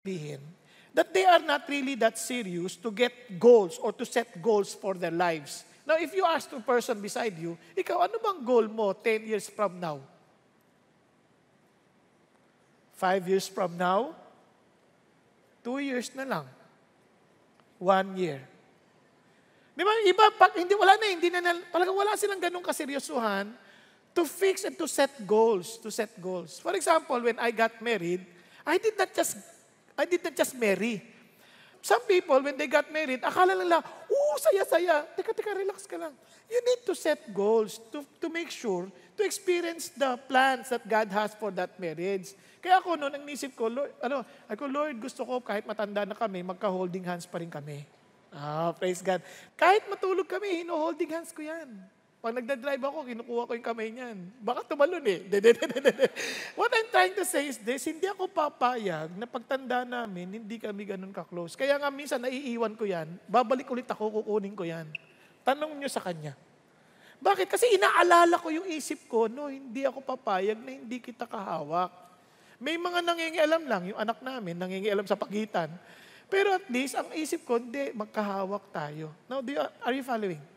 sabihin that they are not really that serious to get goals or to set goals for their lives. Now, if you ask the person beside you, ikaw, ano bang goal mo 10 years from now? 5 years from now? 2 years na lang. 1 year. Di ba, iba, pag hindi na, talagang wala silang ganun kaseryosuhan to fix and to set goals, For example, when I got married, I did not just marry. Some people, when they got married, akala nila, saya-saya. Teka, relax ka lang. You need to set goals to make sure, to experience the plans that God has for that marriage. Kaya ako noon, ang nisip ko, Lord, gusto ko kahit matanda na kami, magka-holding hands pa rin kami. Praise God. Kahit matulog kami, hino-holding hands ko yan. Pag nagdadrive ako, kinukuha ko yung kamay niyan. Baka tumalon eh. What I'm trying to say is this, hindi ako papayag na pagtanda namin, hindi kami ganun ka-close. Kaya nga minsan, naiiwan ko yan, babalik ulit ako, kukunin ko yan. Tanong nyo sa kanya. Bakit? Kasi inaalala ko yung isip ko, hindi ako papayag na hindi kita kahawak. May mga nangingialam lang, yung anak namin, nangingialam sa pagitan. Pero at least, ang isip ko, hindi, magkahawak tayo. Now, are you following?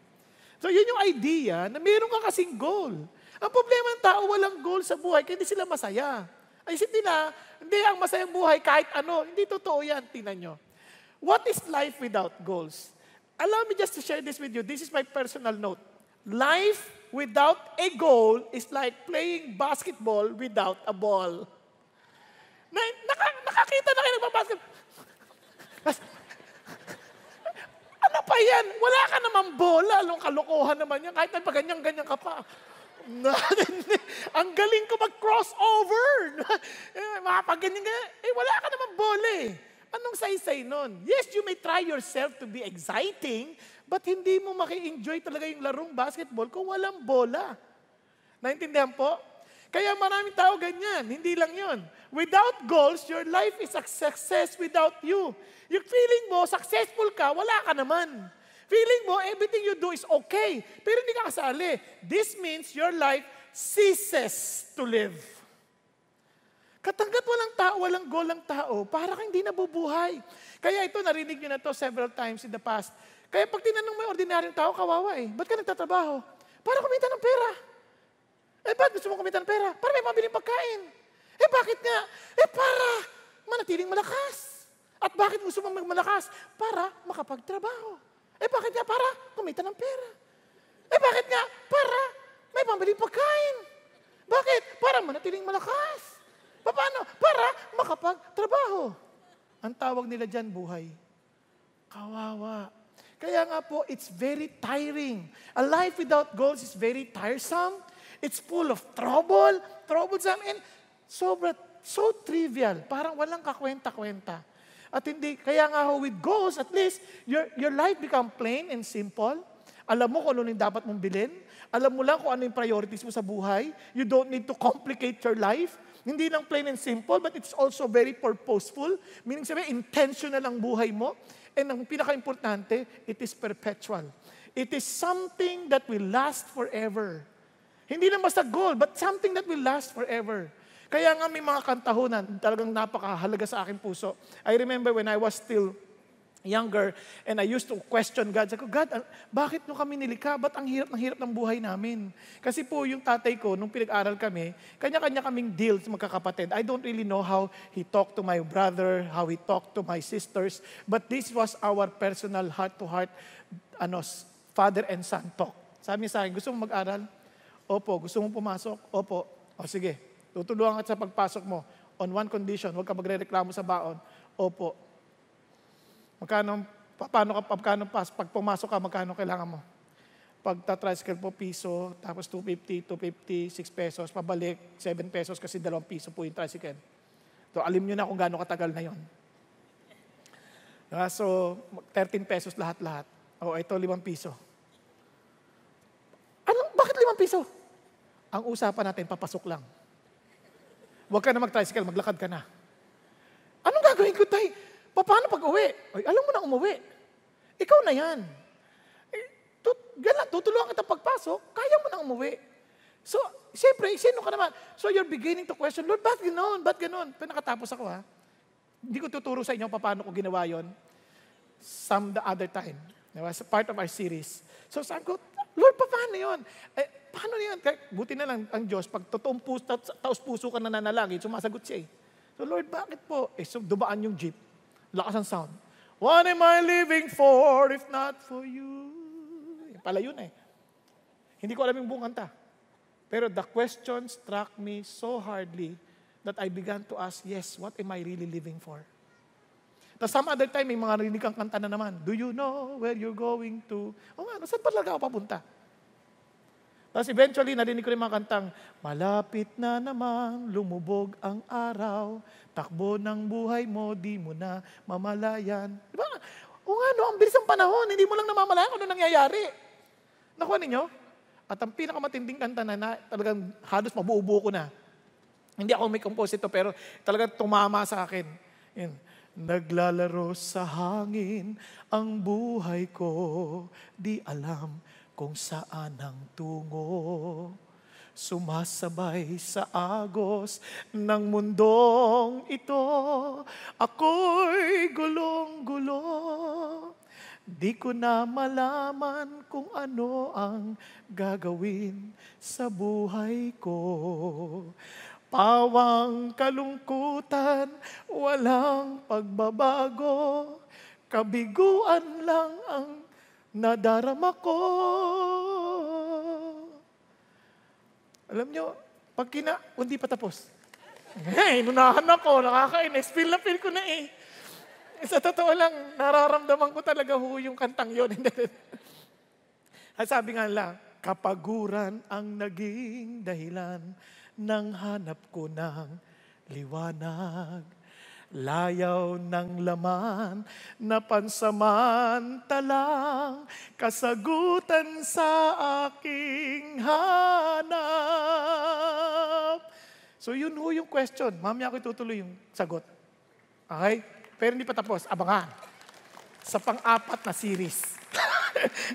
So, yun yung idea na meron ka kasing goal. Ang problema ng tao, walang goal sa buhay, kaya hindi sila masaya. Ay, isip nila, hindi, ang masayang buhay kahit ano. Hindi totoo yan, tingnan nyo. What is life without goals? Allow me just to share this with you. This is my personal note. Life without a goal is like playing basketball without a ball. Nakakita na kayo nagbabasketball. Ano pa yan? Wala ka naman bola. Anong kalokohan naman yan? Kahit pa ganyan-ganyan ka pa. Ang galing ko mag-crossover. Makapag-ganyan-ganyan. Wala ka naman bola eh. Anong say-say nun? Yes, you may try yourself to be exciting, but hindi mo maki-enjoy talaga yung larong basketball kung walang bola. Naintindihan po? Kaya maraming tao ganyan. Hindi lang yun. Without goals, your life is a success without you. Yung feeling mo, successful ka, wala ka naman. Feeling mo, everything you do is okay. Pero hindi ka kasali. This means your life ceases to live. Katanggat walang goal ang tao, para kang hindi nabubuhay. Kaya ito, narinig nyo na to several times in the past. Kaya pag tinanong mo yung ordinaryong tao, kawawa eh. Ba't ka nagtatrabaho? Para kumita ng pera. Ba't gusto mo kumita ng pera? Para may mabiling pagkain. Bakit nga? Para manatiling malakas. At bakit gusto mo magmalakas? Para makapagtrabaho. Bakit nga? Para kumita ng pera. Bakit nga? Para may pambiling pagkain. Bakit? Para manatiling malakas. Paano? Para makapagtrabaho. Ang tawag nila dyan, buhay. Kawawa. Kaya nga po, it's very tiring. A life without goals is very tiresome. It's full of troublesome, and so trivial. Parang walang kakwenta-kwenta. At hindi, kaya nga with goals, at least, your life become plain and simple. Alam mo kung ano yung dapat mong bilhin. Alam mo lang kung ano yung priorities mo sa buhay. You don't need to complicate your life. Hindi lang plain and simple, but it's also very purposeful. Meaning sabihin, intentional ang buhay mo. And ang pinaka-importante, it is perpetual. It is something that will last forever. Hindi lang basta goal, but something that will last forever. Kaya nga may mga kantahunan, talagang napakahalaga sa aking puso. I remember when I was still younger, and I used to question God. Sabi ko, God, bakit nyo kami nilikha? Ba't ang hirap ng buhay namin? Kasi po yung tatay ko, nung pinag-aral kami, kanya-kanya kaming deals magkakapatid. I don't really know how he talked to my brother, how he talked to my sisters, but this was our personal heart-to-heart father and son talk. Sabi niya sa akin, gusto mo mag-aral? Opo. Gusto mong pumasok? Opo. O sige, tutulungan ka sa pagpasok mo. On one condition, huwag ka magre-reklamo sa baon. Opo. Pag pumasok ka, magkano kailangan mo? Pag ta-tricycle po, piso, tapos 250, 6 pesos, pabalik, 7 pesos kasi 2 piso po yung tricycle. So, alim nyo na kung gaano katagal na yon. So, 13 pesos lahat-lahat. O, ito 5 piso. Bakit 5 piso? Ang usapan natin, papasok lang. Huwag ka na mag-tricycle, maglakad ka na. Anong gagawin ko, tay? Paano pag uwi? Ay, alam mo na umuwi. Ikaw na yan. Tutulungan kita pagpasok, kaya mo na umuwi. So, siyempre, sino ka naman? So, you're beginning to question, Lord, ba't ganoon? Ba't ganoon? Pero nakatapos ako, ha? Hindi ko tuturo sa inyo paano ko ginawa yon some the other time. Diba? As part of our series. So sabi ko, Lord, paano yun? Paano yun? Buti na lang ang Diyos, pag totoong taos puso ka na nanalangin, sumasagot siya eh. So Lord, bakit po? So dumaan yung jeep. Lakas ang sound. What am I living for if not for you? Pala yun eh. Hindi ko alam yung buong kanta. Pero the question struck me so hardly that I began to ask, yes, what am I really living for? Tapos some other time, may mga rinig kang kanta na naman. Do you know where you're going to? O nga, saan talaga ako papunta? Tapos eventually, narinig ko rin mga kantang, malapit na naman, lumubog ang araw, takbo ng buhay mo, di mo na mamalayan. Diba? O nga, no, ang bilis ng panahon, hindi mo lang namamalayan kung ano nangyayari. Nakuha ninyo? At ang pinakamatinding kanta na talagang halos mabuo-buo ko na. Hindi ako may composito, pero talagang tumama sa akin. Yun. Naglalaro sa hangin ang buhay ko, di alam kung saan ang tungo. Sumasabay sa agos ng mundong ito, ako'y gulong-gulo. Di ko na malaman kung ano ang gagawin sa buhay ko. Pawang kalungkutan, walang pagbabago, kabiguan lang ang nadarama ko. Alam nyo, pag hindi pa tapos. Inunahan ako, nakakainis, feel ko na eh. Sa totoo lang, nararamdaman ko talaga yung kantang yun. At sabi nga lang, kapaguran ang naging dahilan ng hanap ko ng liwanag. Layaw ng laman na pansamantalang kasagutan sa aking hanap. So yun yung question. Mamaya ako itutuloy yung sagot. Okay? Pero hindi pa tapos. Abangan. Sa pang-apat na series.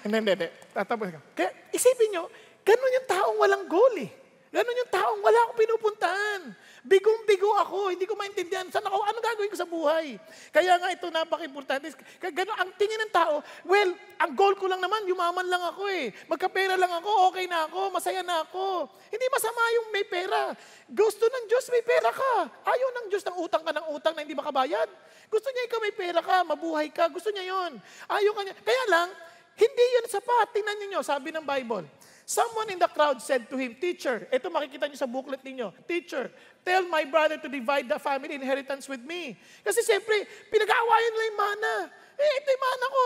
Hindi. Tatapos ka. Kaya isipin nyo, ganun yung taong walang goal eh. Ganun yung taong wala akong pinupuntahan. Bigong-bigo ako, hindi ko maintindihan saan ako, ano gagawin ko sa buhay. Kaya nga ito napaka-importante. Ganun, ang tingin ng tao, well, ang goal ko lang naman, yumaman lang ako eh. Magkapera lang ako, okay na ako, masaya na ako. Hindi masama yung may pera. Gusto ng Diyos, may pera ka. Ayaw ng Diyos ng utang ka ng utang na hindi makabayad. Gusto niya ikaw may pera ka, mabuhay ka. Gusto niya yon. Ayaw ka niya. Kaya lang, hindi yun sapat. Tingnan niyo, sabi ng Bible. Someone in the crowd said to him, Teacher, ito makikita niyo sa booklet ninyo, Teacher, tell my brother to divide the family inheritance with me. Kasi siyempre, pinag-aawayan nila yung mana. Ito yung mana ko,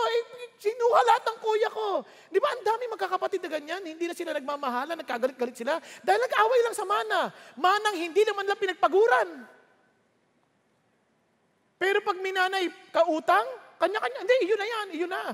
sinuha lahat ng kuya ko. Di ba, ang dami magkakapatid na ganyan, hindi na sila nagmamahalan, nagkagalit-galit sila, dahil nag-away lang sa mana. Manang hindi naman nila pinagpaguran. Pero pag minanay kautang, kanya-kanya, hindi, iyon na yan, iyon na.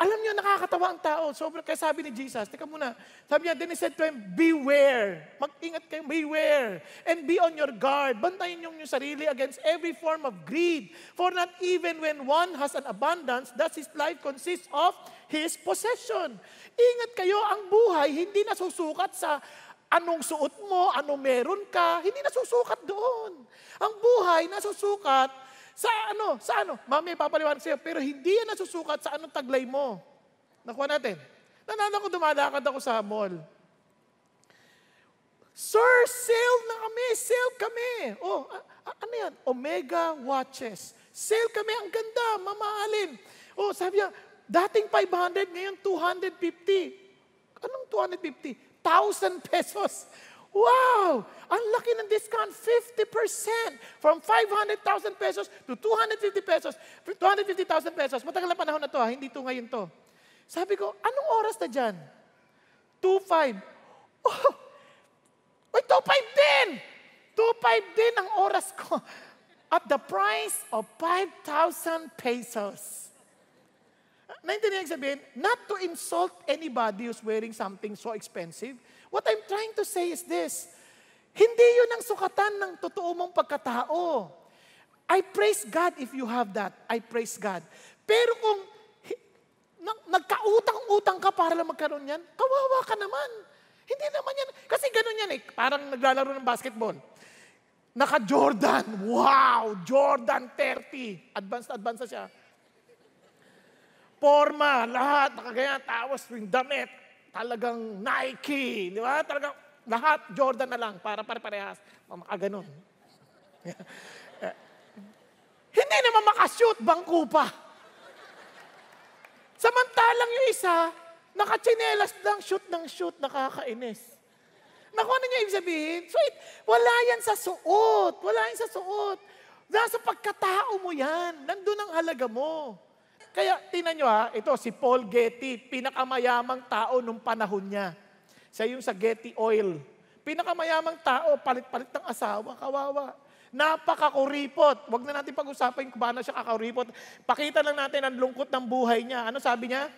Alam niyo, nakakatawa ang tao. Sobrang, kaya sabi ni Jesus, teka muna, sabi niya, then he said to him, beware. Mag-ingat kayo, beware. And be on your guard. Bantayin niyo yung sarili against every form of greed. For not even when one has an abundance, does his life consist of his possession. Ingat kayo, ang buhay, hindi nasusukat sa anong suot mo, anong meron ka. Hindi nasusukat doon. Ang buhay, nasusukat sa ano? Mami, papaliwanag sa'yo. Pero hindi yan nasusukat sa anong taglay mo. Nakuha natin. Nanalo ko, dumadakad ako sa mall. Sir, sale kami. Oh, ano yan? Omega watches. Sale kami, ang ganda, mamahalin. Oh, sabi niya, dating 500, ngayon 250. Anong 250? 1,000 pesos. Wow! Ang laki ng discount, 50%. From 500,000 pesos to 250 pesos, 250,000 pesos. Matagal na panahon na to, hindi to ngayon to. Sabi ko, anong oras na dyan? 2:05. Oh! Uy, 2:05 din! 2:05 din ang oras ko. At the price of 5,000 pesos. Naintindihan sabihin, not to insult anybody who's wearing something so expensive. What I'm trying to say is this, hindi yun ang sukatan ng totoo mong pagkatao. I praise God if you have that. I praise God. Pero kung nagkautang-utang ka para lang magkaroon yan, kawawa ka naman. Hindi naman yan. Kasi ganun yan eh. Parang naglalaro ng basketball. Naka-Jordan. Wow! Jordan 30. Advanced na advanced na siya. Forma, lahat, nakaganyan. Tapos yung damit, talagang Nike. Di ba? Talagang lahat, Jordan na lang, para pare-parehas. Makaganon. Hindi naman makashoot, bangko pa. Samantalang yung isa, nakachinelas lang, shoot ng shoot, nakakainis. Naku, ano niya ibig sabihin? So, wala yan sa suot. Wala yan sa suot. Nasa pagkatao mo yan. Nandun ang halaga mo. Kaya, tingnan nyo ito si Paul Getty, pinakamayamang tao nung panahon niya. Siya yung sa Getty Oil. Pinakamayamang tao, palit-palit ng asawa, kawawa. Napakakuripot. Huwag na natin pag-usapan kung paano siya kakuripot. Pakita lang natin ang lungkot ng buhay niya. Ano sabi niya?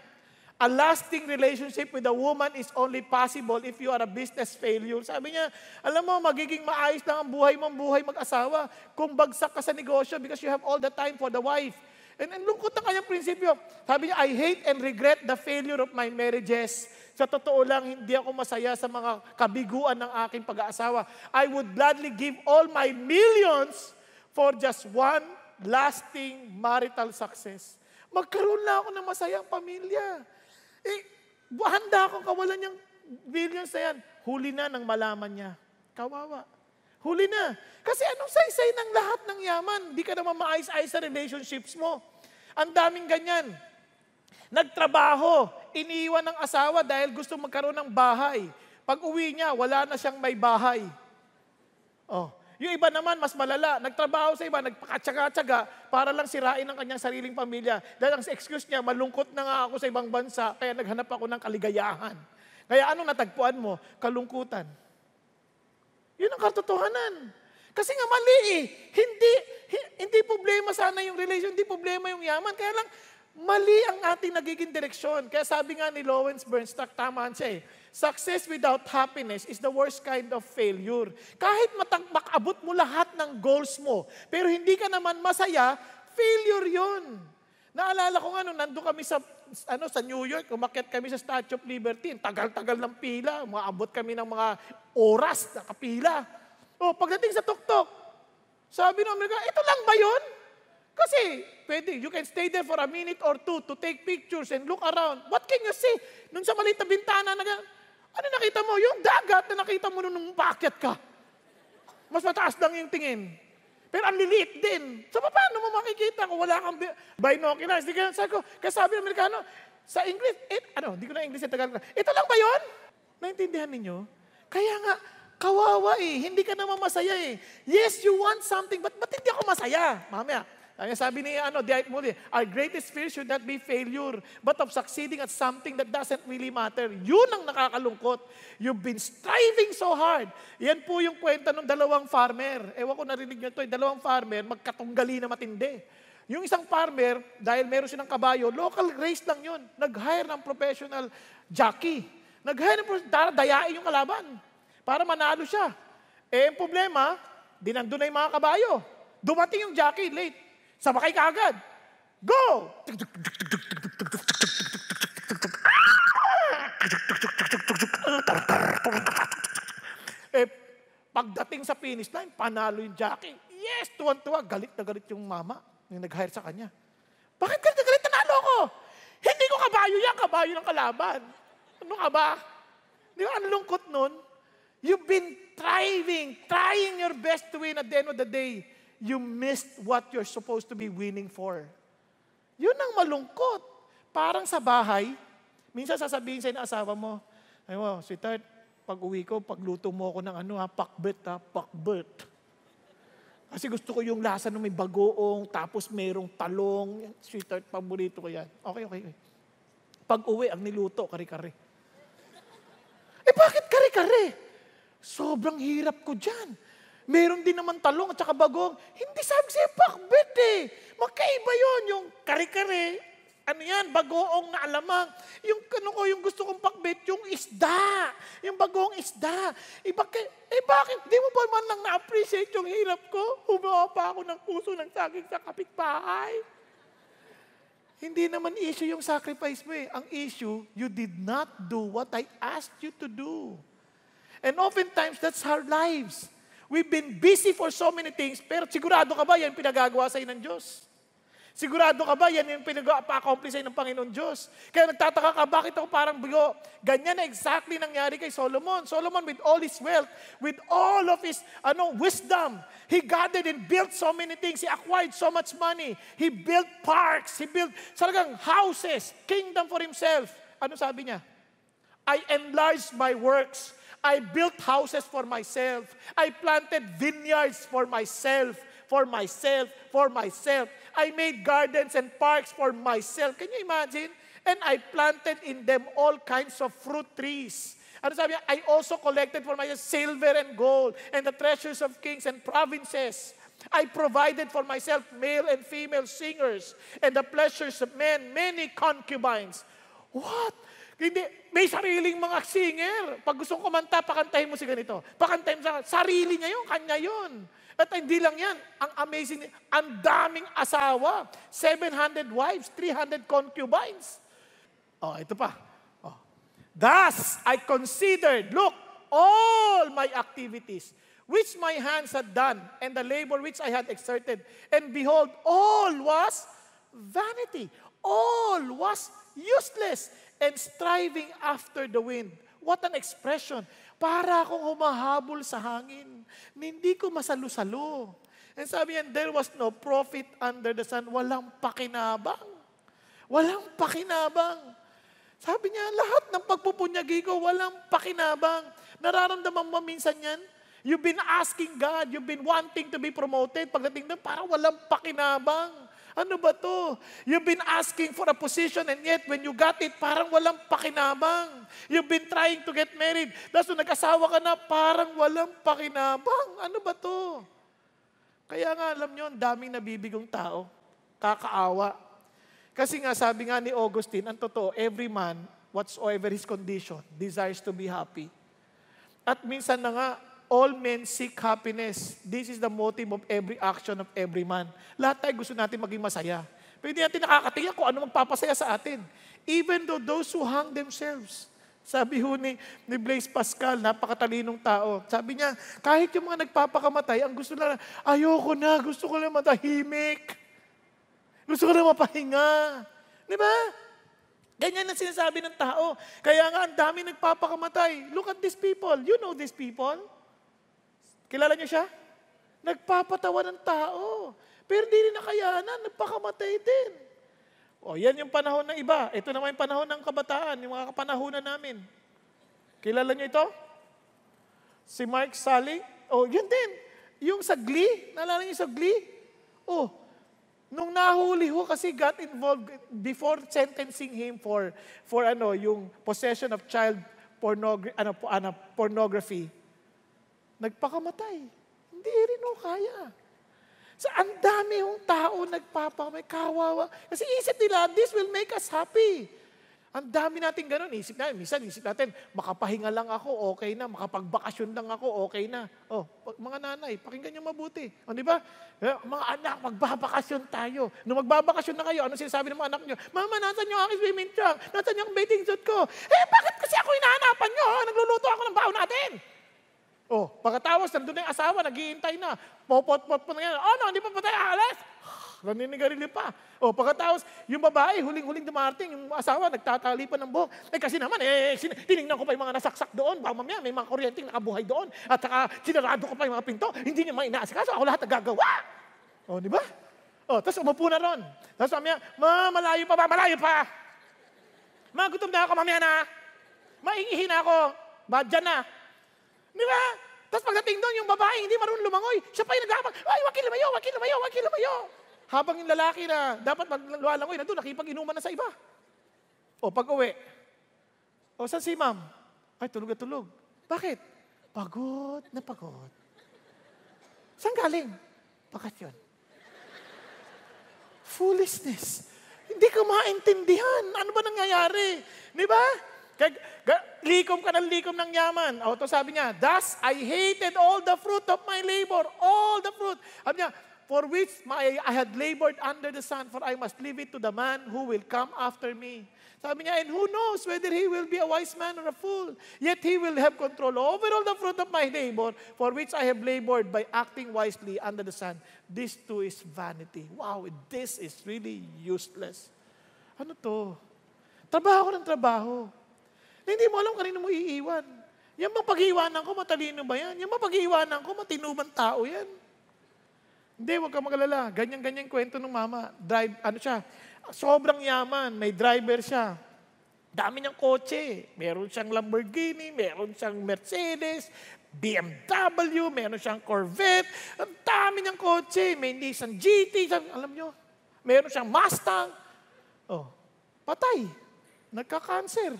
A lasting relationship with a woman is only possible if you are a business failure. Sabi niya, alam mo, magiging maayos lang ang buhay mong buhay mag-asawa kung bagsak ka sa negosyo because you have all the time for the wife. And lungkot ng kanyang prinsipyo. Sabi niya, I hate and regret the failure of my marriages. Sa totoo lang, hindi ako masaya sa mga kabiguan ng aking pag-aasawa. I would gladly give all my millions for just one lasting marital success. Magkaroon lang ako ng masayang pamilya. Handa akong kawalan yung billions na yan. Huli na nang malaman niya. Kawawa. Huli na. Kasi anong saysay ng lahat ng yaman? Di ka naman maayos-ayos sa relationships mo. Ang daming ganyan. Nagtrabaho, iniiwan ng asawa dahil gusto magkaroon ng bahay. Pag uwi niya, wala na siyang may bahay. Yung iba naman, mas malala. Nagtrabaho sa iba, nagpakatsaga-tsaga para lang sirain ang kanyang sariling pamilya. Dahil ang excuse niya, malungkot na nga ako sa ibang bansa, kaya naghanap ako ng kaligayahan. Kaya anong natagpuan mo? Kalungkutan. Yun ang katotohanan. Kasi nga mali Hindi problema sana yung relation, hindi problema yung yaman. Kaya lang, mali ang ating nagiging direksyon. Kaya sabi nga ni Lawrence Bernstock, tama siya success without happiness is the worst kind of failure. Kahit makabot mo lahat ng goals mo, pero hindi ka naman masaya, failure yun. Naalala ko nga nung nandun kami sa New York, umakyat kami sa Statue of Liberty, tagal-tagal ng pila, maabot kami ng mga oras na kapila. Pagdating sa tuktok, sabi ng Amerika, ito lang ba yun? Kasi, pwede, you can stay there for a minute or two to take pictures and look around. What can you see? Nung sa maliit na bintana, ano nakita mo? Yung dagat na nakita mo nung paakyat ka. Mas mataas lang yung tingin. Pero ang liliit din. So, paano mo makikita kung wala kang binoculars? Kaya sabi ng Amerikano, sa English, di ko na English, Tagalog. Ito lang ba yun? Naintindihan ninyo? Kaya nga, kawawa hindi ka naman masaya Yes, you want something, but hindi ako masaya? Mamaya, sabi ni Dwight Moody, our greatest fear should not be failure, but of succeeding at something that doesn't really matter. Yun ang nakakalungkot. You've been striving so hard. Yan po yung kwenta ng dalawang farmer. Ewan ko narinig nyo ito, dalawang farmer, magkatunggali na matindi. Yung isang farmer, dahil meron silang kabayo, local race lang yun. Nag-hire ng professional jockey. Nag-hire ng dayain yung kalaban para manalo siya. Ang problema, dinandun na yung mga kabayo. Dumating yung jockey, late. Sabakay ka agad. Go! Pagdating sa finish line, panalo yung jockey. Yes, tuwan-tuwa. Galit na galit yung mama yung nag-hire sa kanya. Bakit galit na galit? Nanalo ko! Hindi ko kabayo yan, kabayo ng kalaban. Ano ka ba? Di ba, ang lungkot nun? You've been trying your best to win. At the end of the day, you missed what you're supposed to be winning for. Yun ang malungkot. Parang sa bahay, minsan sasabihin sa'yo ng asawa mo, ay mo, sweetheart, pag uwi ko, pagluto mo ako ng pakbet. Kasi gusto ko yung lasa ng may bagoong, tapos merong talong. Sweetheart, paborito ko yan. Okay. Pag uwi, ang niluto, kare-kare. Bakit kare-kare? Sobrang hirap ko dyan. Meron din naman talong at saka bagong. Hindi sabi sa'yo, pakbet Magkaiba yun. Yung kare-kare, bagoong na alamang. Yung gusto kong pakbet, yung isda. Yung bagong isda. Bakit? Di mo ba man lang na-appreciate yung hirap ko? Humawa pa ako ng puso ng saging sa kapitbahay. Hindi naman issue yung sacrifice mo Ang issue, you did not do what I asked you to do. And oftentimes, that's our lives. We've been busy for so many things, pero sigurado ka ba yan pinagagawa sa'yo ng Diyos? Sigurado ka ba yan yung pinag-accomplish sa'yo ng Panginoon Diyos? Kaya nagtataka ka, bakit ako parang bigo? Ganyan na exactly nangyari kay Solomon. Solomon with all his wealth, with all of his wisdom, he gathered and built so many things. He acquired so much money. He built parks. He built talagang houses, kingdom for himself. Ano sabi niya? I enlarged my works. I built houses for myself. I planted vineyards for myself. For myself, for myself. I made gardens and parks for myself. Can you imagine? And I planted in them all kinds of fruit trees. Ano sabi niya? I also collected for myself silver and gold and the treasures of kings and provinces. I provided for myself male and female singers and the pleasures of men, many concubines. What? Hindi, may sariling mga singer. Pag gusto kong kumanta, pakantahin mo si ganito. Pakantahin mo sa sarili niya yun, kanya yun. At hindi lang yan, ang amazing, ang daming asawa, 700 wives, 300 concubines. Oh, ito pa. Oh. Thus, I considered, look, all my activities, which my hands had done, and the labor which I had exerted, and behold, all was vanity. All was useless, and striving after the wind. What an expression. Para akong humahabol sa hangin. Hindi ko masalo-salo. And sabi niya, there was no profit under the sun. Walang pakinabang. Walang pakinabang. Sabi niya, lahat ng pagpupunyagi ko, walang pakinabang. Nararamdaman mo minsan yan? You've been asking God, you've been wanting to be promoted. Pagdating doon, parang walang pakinabang. Ano ba to? You've been asking for a position and yet when you got it, parang walang pakinabang. You've been trying to get married. Tapos nung nag-asawa ka na, parang walang pakinabang. Ano ba to? Kaya nga, alam nyo, ang daming nabibigong tao. Kakaawa. Kasi nga, sabi nga ni Augustine, ang totoo, every man, whatsoever his condition, desires to be happy. At minsan na nga, all men seek happiness. This is the motive of every action of every man. Lahat tayo gusto natin maging masaya. Pero hindi natin nakakatingin kung ano magpapasaya sa atin. Even though those who hang themselves. Sabi ho ni Blaise Pascal, napakatalinong tao. Sabi niya, kahit yung mga nagpapakamatay, ang gusto na, ayoko na, gusto ko na matahimik. Gusto ko na mapahinga. Di ba? Ganyan ang sinasabi ng tao. Kaya nga, ang dami nagpapakamatay. Look at these people. You know these people? Kilala niyo siya? Nagpapatawa ng tao. Pero hindi rin nakayanan, nagpakamatay din. O, yan yung panahon ng iba. Ito naman yung panahon ng kabataan, yung mga kapanahunan namin. Kilala niyo ito? Si Mark Salling? O, yan din. Yung sa Glee, naalala niyo sa Glee? O, nung nahuli ho kasi got involved before sentencing him for yung possession of child pornography. Nagpakamatay. Hindi rin ho kaya. So, ang dami hong tao nagpapakamay, kawawa. Kasi isip nila, this will make us happy. Ang dami natin ganun. Isip natin, makapahinga lang ako, okay na. Makapagbakasyon lang ako, okay na. Oh, mga nanay, pakinggan niyo mabuti. O, di ba? Mga anak, magbabakasyon tayo. Nung magbabakasyon na kayo, ano sinasabi ng mga anak niyo? Mama, nasan yung aking swimming trunk? Nasan yung bathing suit ko? Bakit kasi ako hinahanapan niyo? Nagluluto ako ng baon natin. Oh, pagkatapos, nandun na yung asawa, naghihintay na. Popot-pot pa na yan. Oh, no, hindi pa tayo alas. Naninigarilyo pa. O, pagkatapos, yung babae, huling-huling dumarting, yung asawa, nagtatali pa ng buhok. Kasi naman, tinignan ko pa yung mga nasaksak doon. Baka mamaya, may mga kuryenteng nakabuhay doon. At saka, sinarado ko pa yung mga pinto. Hindi niya mainaasikaso. Ako lahat nagagawa. O, di ba? O, tapos umupo na ron. Tapos mamaya, malayo pa ba? Malayo pa. Magutom na ako mamaya na. Maiihin na ako. Badyan na. Di ba? Tapos pagdating doon, yung babae, hindi marunong lumangoy. Siya pa yung nagkakapag, ay, wakil lumayo. Habang yung lalaki na dapat magluwalangoy na doon, nakipag-inuman na sa iba. O, pag-uwi. O, saan si ma'am? Ay, tulog na tulog. Bakit? Pagod na pagod. Saan galing? Bakasyon. Foolishness. Hindi ka maintindihan. Ano ba nangyayari? Di ba? Likom ka ng likom ng yaman. O, ito sabi niya, thus I hated all the fruit of my labor. All the fruit. Sabi niya, for which I had labored under the sun, for I must leave it to the man who will come after me. Sabi niya, and who knows whether he will be a wise man or a fool? Yet he will have control over all the fruit of my labor, for which I have labored by acting wisely under the sun. This too is vanity. Wow, this is really useless. Ano to? Trabaho ng trabaho. Na hindi mo alam kanino mo iiwan. Yan bang pag-iwanan ko, matalino ba yan? Yan bang pag-iwanan ko, matinubang tao yan? Hindi, huwag kang magalala. Ganyan-ganyan kwento ng mama. Sobrang yaman, may driver siya. Dami niyang kotse. Meron siyang Lamborghini, meron siyang Mercedes, BMW, meron siyang Corvette. Ang dami niyang kotse. May Nissan GT, alam niyo. Meron siyang Mustang. Oh, patay. Nagka-cancer.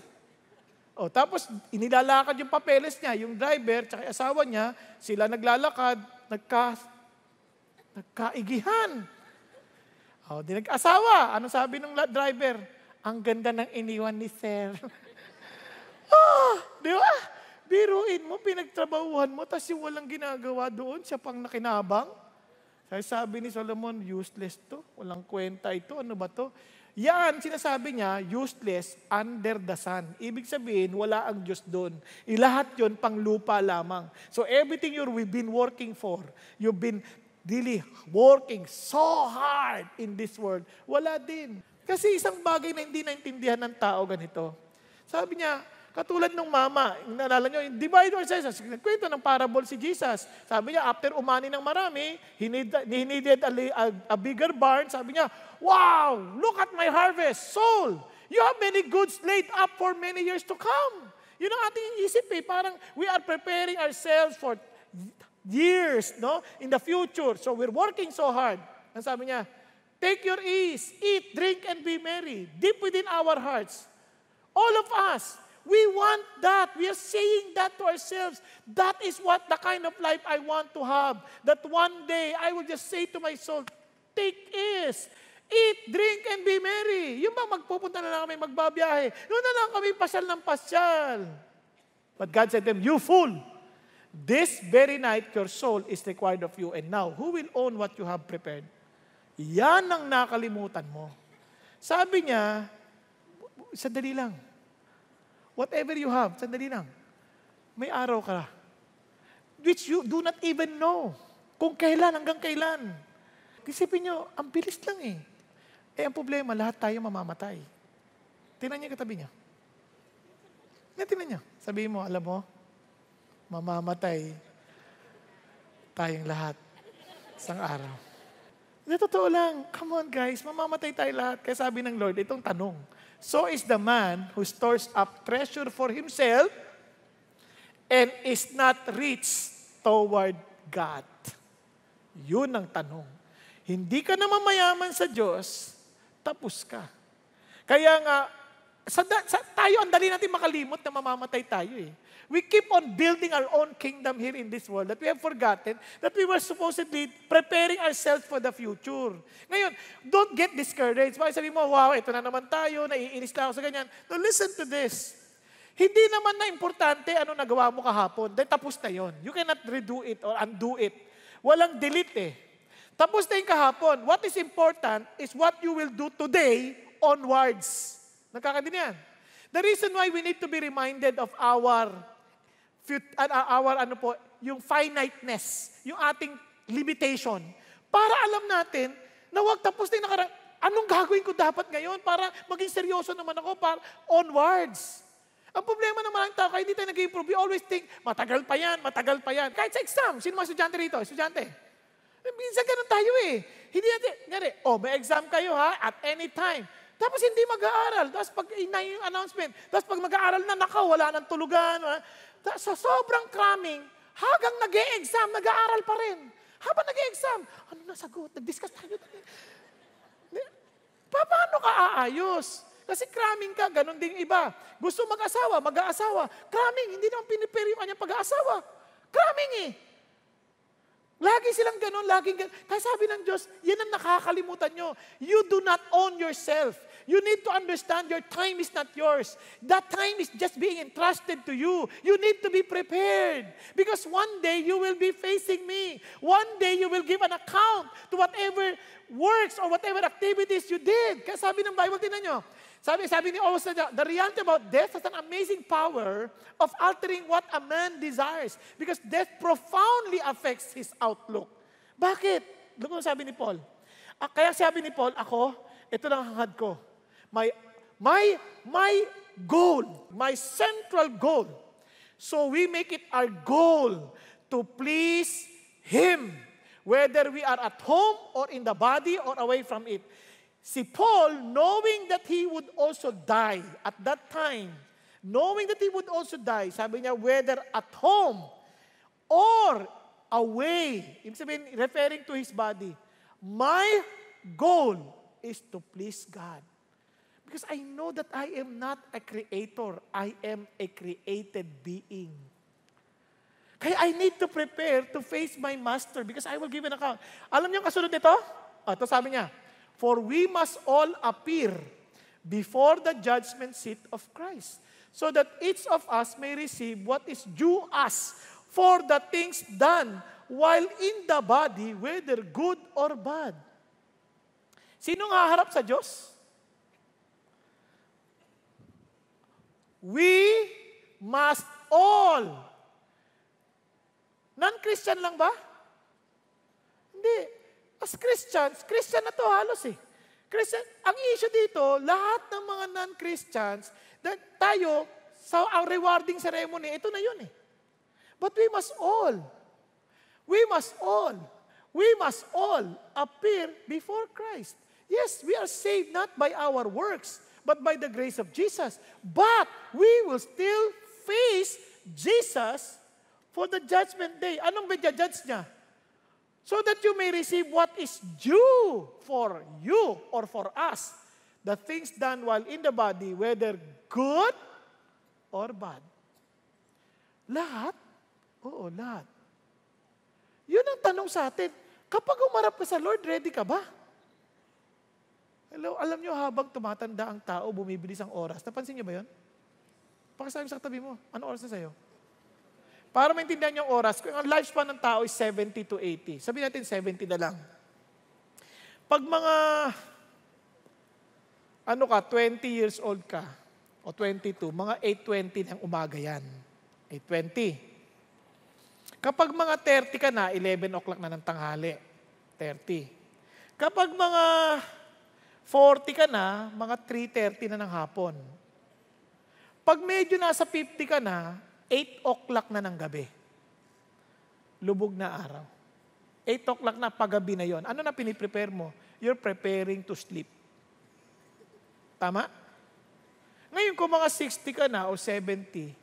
Oh, tapos inilalakad yung papeles niya, yung driver, tsaka asawa niya, sila naglalakad, nagkaigihan. Oh, di nag-asawa. Ano sabi ng driver? Ang ganda ng iniwan ni Sir. Di ba? Biruin mo, pinagtrabahuhan mo, tapos yung walang ginagawa doon, siya pang nakinabang. Sabi ni Solomon, useless to. Walang kwenta ito. Ano ba to? Yan, sinasabi niya, useless under the sun. Ibig sabihin, wala ang Diyos doon. Lahat yun, pang lupa lamang. So everything we've been working for, you've been really working so hard in this world, wala din. Kasi isang bagay na hindi naintindihan ng tao ganito. Sabi niya, katulad ng mama, naalala nyo, divide ourselves. Kwento ng parable si Jesus. Sabi niya, after umani ng marami, he needed a bigger barn. Sabi niya, wow, look at my harvest, soul. You have many goods laid up for many years to come. Yun ang ating isip parang we are preparing ourselves for years, no? In the future. So we're working so hard. Ang sabi niya, take your ease, eat, drink, and be merry. Deep within our hearts. All of us, we want that. We are saying that to ourselves. That is what the kind of life I want to have. That one day, I will just say to my soul, take ease, eat, drink, and be merry. Yung ba magpupunta na lang kami, magbabiyahe. Doon na lang kami pasyal ng pasyal. But God said to them, you fool. This very night, your soul is required of you. And now, who will own what you have prepared? Yan ang nakalimutan mo. Sabi niya, sandali lang. Whatever you have, sandali lang. May araw ka. Which you do not even know. Kung kailan, hanggang kailan. Isipin nyo, ang bilis lang ang problema, lahat tayo mamamatay. Tingnan niya katabi niya. Tingnan niya. Sabihin mo, alam mo, mamamatay tayong lahat isang araw. Hindi, totoo lang. Come on guys, mamamatay tayo lahat. Kaya sabi ng Lord, itong tanong, so is the man who stores up treasure for himself and is not rich toward God. Yun ang tanong. Hindi ka naman mayaman sa Diyos, tapos ka. Kaya nga, tayo, ang dali natin makalimot na mamamatay tayo We keep on building our own kingdom here in this world that we have forgotten that we were supposedly preparing ourselves for the future. Ngayon, don't get discouraged. Bakit sabi mo, wow, ito na naman tayo, naiinis na ako sa ganyan. No, listen to this. Hindi naman na importante ano nagawa mo kahapon. Dahil tapos na yon. You cannot redo it or undo it. Walang delete Tapos na yung kahapon. What is important is what you will do today onwards. Nagkakadinig yan. The reason why we need to be reminded of our yung finiteness, yung ating limitation, para alam natin na wag tapos na yung nakarang, anong gagawin ko dapat ngayon para maging seryoso naman ako para onwards. Ang problema naman ng tao, kaya hindi tayo nag-improve, we always think, matagal pa yan. Kahit sa exam, sino mga estudyante rito? Estudyante. Minsan ganun tayo Hindi natin, may exam kayo at any time. Tapos hindi mag-aaral. Tapos pag yung announcement, tapos pag mag-aaral na, wala nang tulugan. Sa sobrang cramming, hanggang nag-e-exam, nag-aaral pa rin. Habang nag-e-exam, ano na sagot? Nag-discuss tayo. Paano ka aayos? Kasi cramming ka, ganun din iba. Gusto mag-asawa, mag-aasawa. Cramming, hindi naman pinipare yung kanyang pag-aasawa. Cramming Lagi silang ganun, laging ganun. Kaya sabi ng Diyos, yan ang nakakalimutan nyo. You do not own yourself. You need to understand your time is not yours. That time is just being entrusted to you. You need to be prepared. Because one day you will be facing me. One day you will give an account to whatever works or whatever activities you did. Kaya sabi ng Bible, tinan nyo, sabi ni Oswald, the reality about death has an amazing power of altering what a man desires because death profoundly affects his outlook. Bakit? Look kung sabi ni Paul. Kaya sabi ni Paul, ito lang hangad ko. My goal, my central goal. So we make it our goal to please Him, whether we are at home or in the body or away from it. Si Paul, knowing that he would also die at that time, knowing that he would also die, sabi niya, whether at home or away, ibig sabihin, referring to his body, my goal is to please God. Because I know that I am not a creator, I am a created being. Kaya I need to prepare to face my master because I will give an account. Alam niyo ang kasunod nito? Ito sabi niya, for we must all appear before the judgment seat of Christ, so that each of us may receive what is due us for the things done while in the body, whether good or bad. Sinong haharap sa Diyos? We must all. Non-Christian lang ba? Hindi. As Christians, Christian na to halos eh. Christian, ang issue dito, lahat ng mga non-Christians, tayo, sa ang rewarding ceremony, ito na yun eh. But we must all appear before Christ. Yes, we are saved not by our works, but by the grace of Jesus. But we will still face Jesus for the judgment day. Anong judge niya? So that you may receive what is due for you or for us, the things done while in the body, whether good or bad. Lahat? Oo, lahat. Yun ang tanong sa atin. Kapag umarap ka sa Lord, ready ka ba? Hello, alam nyo habang tumatanda ang tao, bumibilis ang oras. Napansin nyo ba yun? Pakisabi sa tabi mo, ano oras na sa'yo? Para maintindihan yung oras, kung ang lifespan ng tao is 70 to 80. Sabihin natin 70 na lang. Pag mga, 20 years old ka, o 22, mga 8:20 ng umaga yan. 8:20. Kapag mga 30 ka na, 11 o'clock na ng tanghali. 30. Kapag mga 40 ka na, mga 3:30 na ng hapon. Pag medyo nasa 50 ka na, 8 o'clock na ng gabi. Lubog na araw. 8 o'clock na, paggabi na yon. Ano na piniprepare mo? You're preparing to sleep. Tama? Ngayon, kung mga 60 ka na o 70,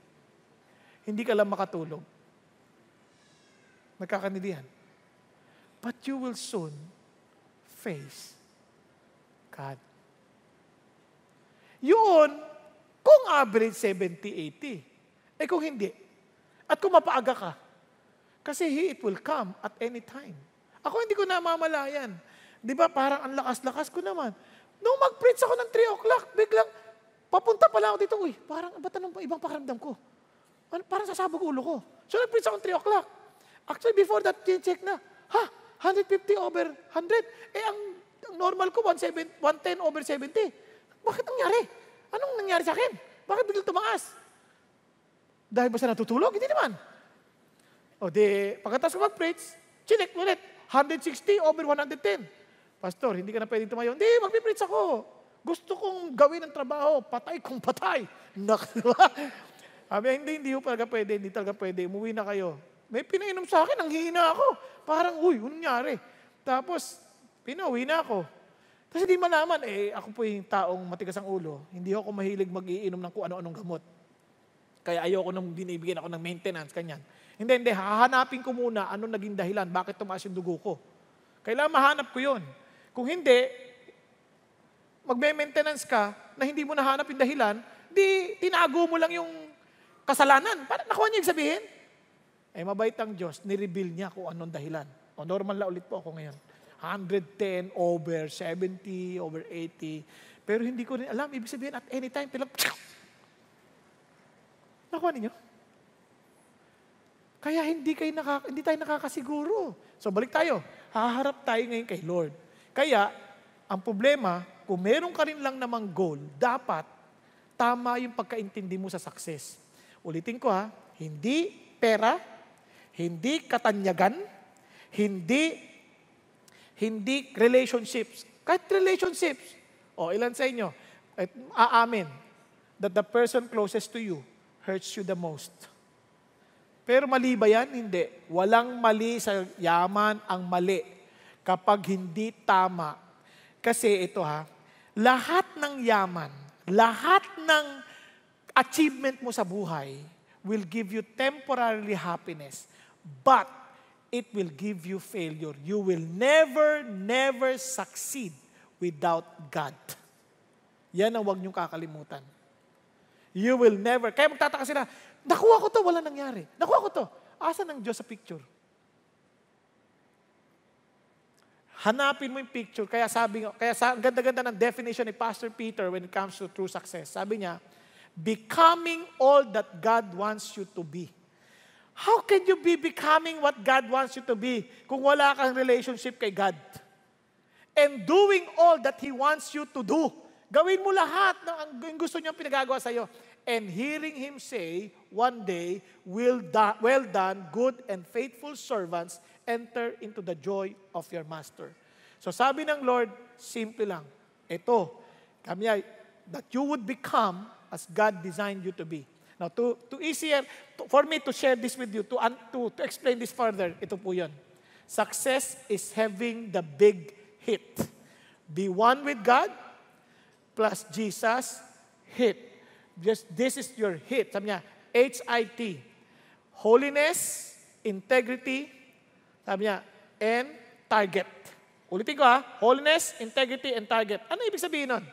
hindi ka lang makatulog. Nagkakanilihan. But you will soon face God. Yun, kung average 70, 80. Kung hindi, at kung mapaaga ka, kasi it will come at any time. Ako hindi ko namamalayan. Di ba, parang ang lakas-lakas ko naman. Nung mag-preach ako ng 3 o'clock, biglang, papunta pala ako dito, parang, ba't anong ibang pakiramdam ko? Parang sasabog ulo ko. So, nag-preach ako ng 3 o'clock. Actually, before that, check na, 150 over 100. Ang normal ko, 110 over 70. Bakit nangyari? Anong nangyari sa akin? Bakit biglang tumaas? Dahil ba sa natutulog? Hindi naman. O di, pagkatapos ko mag-preach, chinek ulit, 160 over 110. Pastor, hindi ka na pwedeng tumayo. Hindi, mag-preach ako. Gusto kong gawin ang trabaho, patay kung patay. Sabi, hindi talaga pwede, hindi talaga pwede. Umuwi na kayo. May pinainom sa akin, ang hihina ako. Parang, anong nangyari? Tapos, pinauwi na ako. Kasi di malaman, ako po yung taong matigas ang ulo. Hindi ako mahilig mag-iinom ng kung ano-anong gamot. Kaya ayoko nung binibigyan ako ng maintenance, kanyan. Hindi, hahanapin ko muna anong naging dahilan, bakit tumaas yung dugo ko. Kailangan mahanap ko yun. Kung hindi, magme-maintenance ka na hindi mo nahanap yung dahilan, di tinago mo lang yung kasalanan. Nakuha niya yung sabihin? Mabait ang Diyos, nireveal niya kung anong dahilan. O normal na ulit po ako ngayon. 110, over 70, over 80. Pero hindi ko rin alam, ibig sabihin at any time, nakuha ninyo? Kaya hindi tayo nakakasiguro. So balik tayo. Haharap tayo ngayon kay Lord. Kaya, ang problema, kung meron ka rin lang namang goal, dapat tama yung pagkaintindi mo sa success. Ulitin ko hindi pera, hindi katanyagan, hindi relationships. Kahit relationships. Ilan sa inyo, aamin, that the person closest to you hurts you the most. Pero mali ba yan? Hindi. Walang mali sa yaman, ang mali kapag hindi tama. Kasi ito lahat ng yaman, lahat ng achievement mo sa buhay will give you temporary happiness, but it will give you failure. You will never succeed without God. Yan ang huwag niyong kakalimutan. You will never. Kaya magtataka sila, nakuha ko to, wala nangyari. Nakuha ko to. Asan ang Diyos sa picture? Hanapin mo yung picture. Kaya ganda-ganda ng definition ni Pastor Peter when it comes to true success. Sabi niya, becoming all that God wants you to be. How can you be becoming what God wants you to be kung wala kang relationship kay God? And doing all that He wants you to do. Gawin mo lahat ng gusto niyang pinagagawa sa'yo. And hearing Him say, one day, well done, good and faithful servants, enter into the joy of your master. So sabi ng Lord, simple lang. Ito, that you would become as God designed you to be. Now, for me to share this with you, to explain this further, ito po yun. Success is having the big hit. Be one with God, plus Jesus, hit. This is your hit. Sabi niya, HIT. Holiness, integrity, sabi niya, and target. Ulitin ko holiness, integrity, and target. Ano ibig sabihin nun?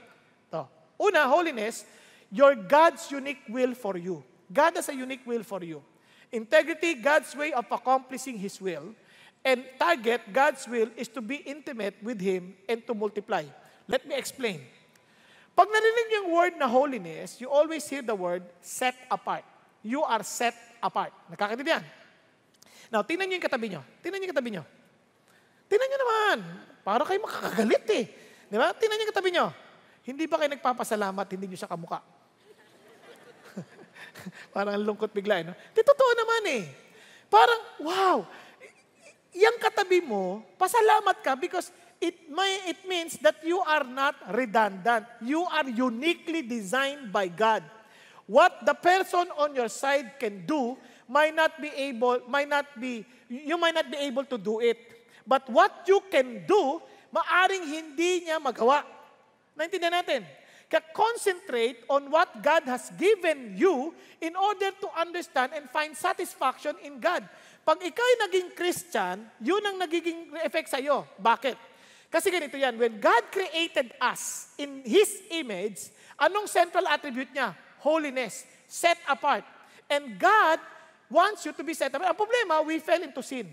Ito. Una, holiness, your God's unique will for you. God has a unique will for you. Integrity, God's way of accomplishing His will. And target, God's will, is to be intimate with Him and to multiply. Let me explain. Pag narinig yung word na holiness, you always hear the word set apart. You are set apart. Nakakaintindihan? Now, tingnan nyo yung katabi nyo. Tingnan nyo naman. Para kayo makakagalit Di ba? Tingnan nyo yung katabi nyo. Hindi ba kayo nagpapasalamat, hindi nyo siya kamuka? Parang lungkot bigla, no? Di totoo naman Parang, wow! Yang katabi mo, pasalamat ka because it means that you are not redundant. You are uniquely designed by God. What the person on your side can do, you might not be able to do it. But what you can do, maaring hindi niya magawa. Naintindihan natin? Kaya concentrate on what God has given you in order to understand and find satisfaction in God. Pag ikaw'y naging Christian, yun ang nagiging effect sa'yo. Bakit? Kasi ganito yan, when God created us in His image, anong central attribute niya? Holiness, set apart. And God wants you to be set apart. Ang problema, we fell into sin.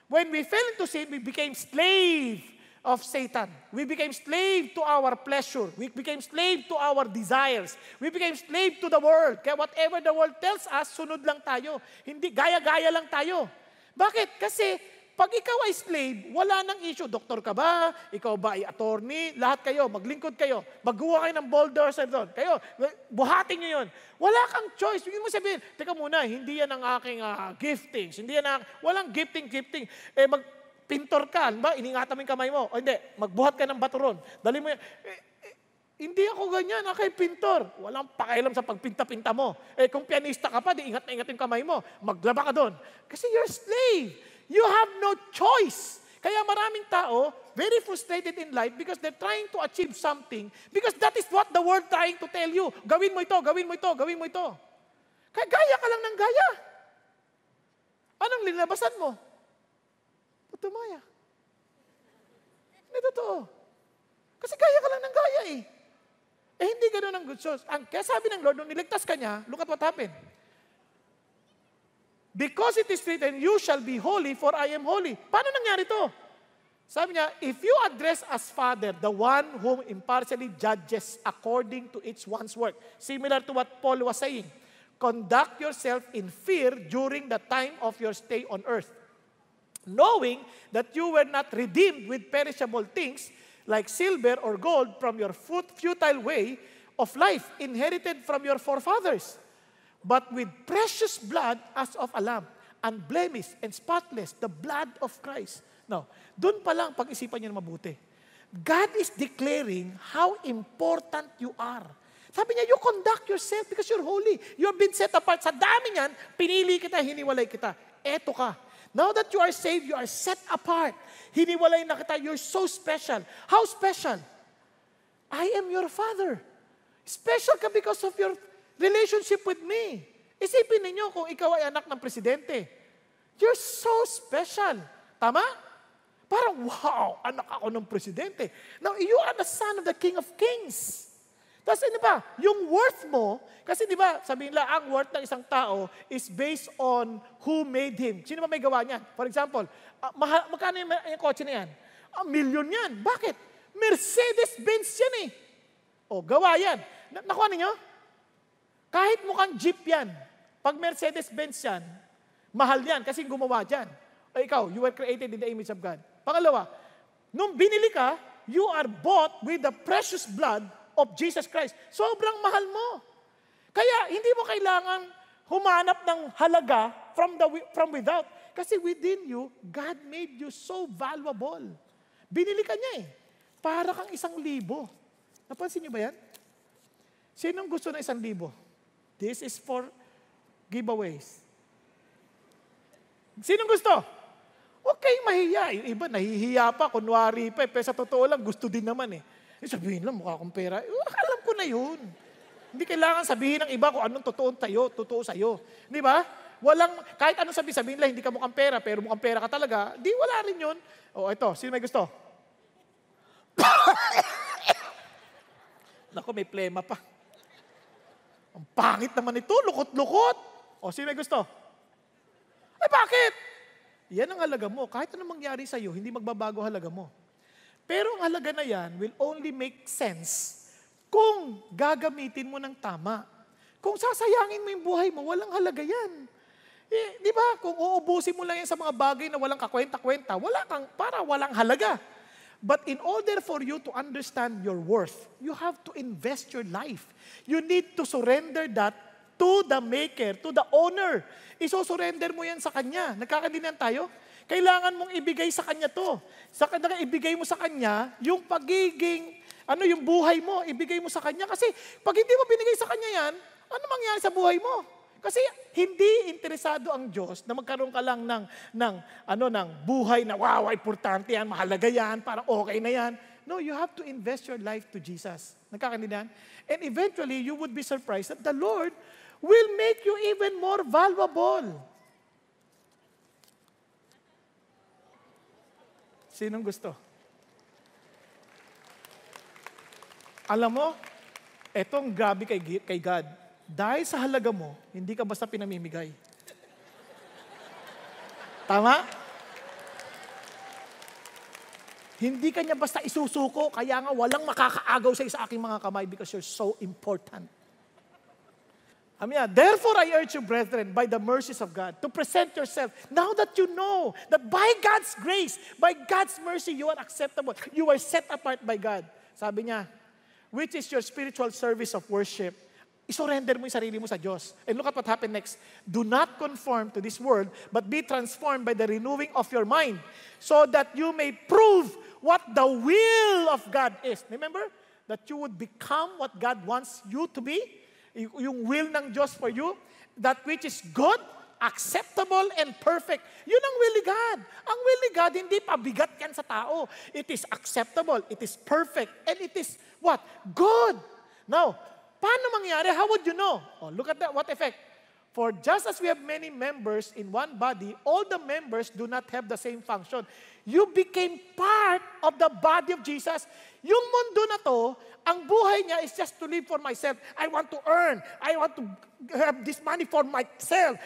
When we fell into sin, we became slave of Satan. We became slave to our pleasure. We became slave to our desires. We became slave to the world. Kaya whatever the world tells us, sunod lang tayo. Hindi, gaya-gaya lang tayo. Bakit? Kasi pag ikaw ay slave, wala nang issue. Doktor ka ba? Ikaw ba ay attorney? Lahat kayo, maglingkod kayo. Magguha kayo ng bulldozer doon. Kayo, buhatin nyo yun. Wala kang choice. Hindi mo sabihin, teka muna, hindi yan ang aking giftings. Hindi yan walang gifting. Pintor ka, ba? Iningatan mo yung kamay mo. O hindi, magbuhat ka ng baturon. Dali mo yan. Hindi ako ganyan, kay pintor. Walang pakialam sa pagpinta-pinta mo. Kung pianista ka pa, di ingat na ingat yung kamay mo. Maglaba ka doon. Kasi you're a slave. You have no choice. Kaya maraming tao, very frustrated in life because they're trying to achieve something because that is what the world trying to tell you. Gawin mo ito, gawin mo ito, gawin mo ito. Kaya gaya ka lang ng gaya. Anong linabasan mo? Tumaya. Hindi totoo. Kasi gaya ka lang ng gaya hindi ganoon ang good source. Kaya sabi ng Lord, nung niligtas ka niya, look at what happened. Because it is written, you shall be holy, for I am holy. Paano nangyari to? Sabi niya, if you address as Father, the one whom impartially judges according to each one's work, similar to what Paul was saying, conduct yourself in fear during the time of your stay on earth, knowing that you were not redeemed with perishable things like silver or gold from your futile way of life inherited from your forefathers, but with precious blood as of a lamb, unblemished and spotless, the blood of Christ. Now, doon pa lang pag-isipan niyo na mabuti. God is declaring how important you are. Sabi niya, you conduct yourself because you're holy. You've been set apart. Sa dami niyan, pinili kita, hiniwalay kita. Eto ka. Now that you are saved, you are set apart. Hiniwalay na kita, you're so special. How special? I am your Father. Special ka because of your relationship with me. Isipin ninyo kung ikaw ay anak ng presidente. You're so special. Tama? Parang, wow, anak ako ng presidente. Now, you are the son of the King of Kings. Tapos ano ba? Yung worth mo, kasi di ba, sabihin lang, ang worth ng isang tao is based on who made him. Sino ba may gawa niyan? For example, magkano yung kotse na yan? Million yan. Bakit? Mercedes-Benz yan eh. O, gawa yan. Nakuha ninyo? Kahit mukhang jeep yan, pag Mercedes-Benz yan, mahal yan kasi gumawa dyan. O ikaw, you were created in the image of God. Pangalawa, nung binili ka, you are bought with the precious blood of Jesus Christ. Sobrang mahal mo. Kaya hindi mo kailangan humanap ng halaga from without. Kasi within you, God made you so valuable. Binili ka niya eh. Para kang 1,000. Napansin niyo ba yan? Sinong gusto ng 1,000? This is for giveaways. Sinong gusto? Okay, mahiya. Yung iba, nahihiya pa, kunwari pa. Pero sa totoo lang, gusto din naman eh. Sabihin lang, mukha akong pera. Alam ko na yun. Hindi kailangan sabihin ng iba kung anong totoo sa'yo. Di ba? Kahit anong sabihin lang, hindi ka mukhang pera, pero mukhang pera ka talaga, di wala rin yun. O, ito, sino may gusto? Naku, may plema pa. Ang pangit naman ito, lukot-lukot. O, sino may gusto? Ay, bakit? Yan ang halaga mo. Kahit anong mangyari sa'yo, hindi magbabago halaga mo. Pero ang halaga na yan will only make sense kung gagamitin mo ng tama. Kung sasayangin mo yung buhay mo, walang halaga yan. Eh, di ba? Kung uubusin mo lang yan sa mga bagay na walang kakwenta-kwenta, walang halaga. But in order for you to understand your worth, you have to invest your life. You need to surrender that to the maker, to the owner. Iso-surrender mo yan sa kanya. Nagkakaintindihan tayo? Kailangan mong ibigay sa kanya to. Ibigay mo sa kanya yung pagiging, yung buhay mo, ibigay mo sa kanya. Kasi pag hindi mo binigay sa kanya yan, ano mangyari sa buhay mo? Kasi hindi interesado ang Diyos na magkaroon ka lang ng buhay na wow, importante yan, mahalaga yan, parang okay na yan. No, you have to invest your life to Jesus. Nagkakaintindihan? And eventually, you would be surprised that the Lord will make you even more valuable. Sinong gusto? Alam mo, etong grabe kay God. Dahil sa halaga mo, hindi ka basta pinamimigay. Tama? Hindi ka niya basta isusuko, kaya nga walang makakaagaw sa aking mga kamay because you're so important. Therefore, I urge you, brethren, by the mercies of God, to present yourself, now that you know that by God's grace, by God's mercy, you are acceptable. You are set apart by God. Sabi niya, which is your spiritual service of worship. I-surrender mo yung sarili mo sa Diyos. And look at what happened next. Do not conform to this world, but be transformed by the renewing of your mind, so that you may prove what the will of God is. Remember? That you would become what God wants you to be. Yung will ng Diyos for you. That which is good, acceptable, and perfect. Yun ang will ni God. Ang will ni God, hindi pabigat yan sa tao. It is acceptable, it is perfect, and it is what? Good. Now, paano mangyari? How would you know? Oh, look at that. What effect? For just as we have many members in one body, all the members do not have the same function. You became part of the body of Jesus. Yung mundo na to, ang buhay niya is just to live for myself. I want to earn. I want to have this money for myself.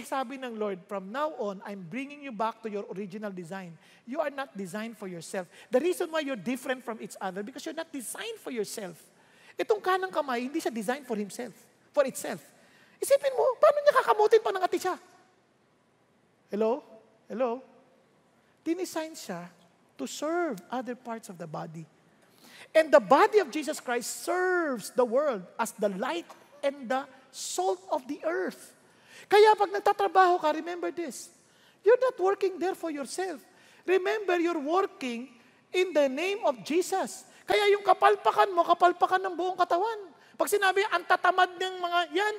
sabi ng Lord, from now on, I'm bringing you back to your original design. You are not designed for yourself. The reason why you're different from each other, because you're not designed for yourself. Itong kanang kamay, hindi siya designed for himself, for itself. Isipin mo, paano niya kakamutin pa ng ati siya? Hello? Hello? Dinesign siya to serve other parts of the body. And the body of Jesus Christ serves the world as the light and the salt of the earth. Kaya pag nagtatrabaho ka, remember this. You're not working there for yourself. Remember, you're working in the name of Jesus. Kaya yung kapalpakan mo, kapalpakan ng buong katawan. Pag sinabi, ang tatamad ng mga yan,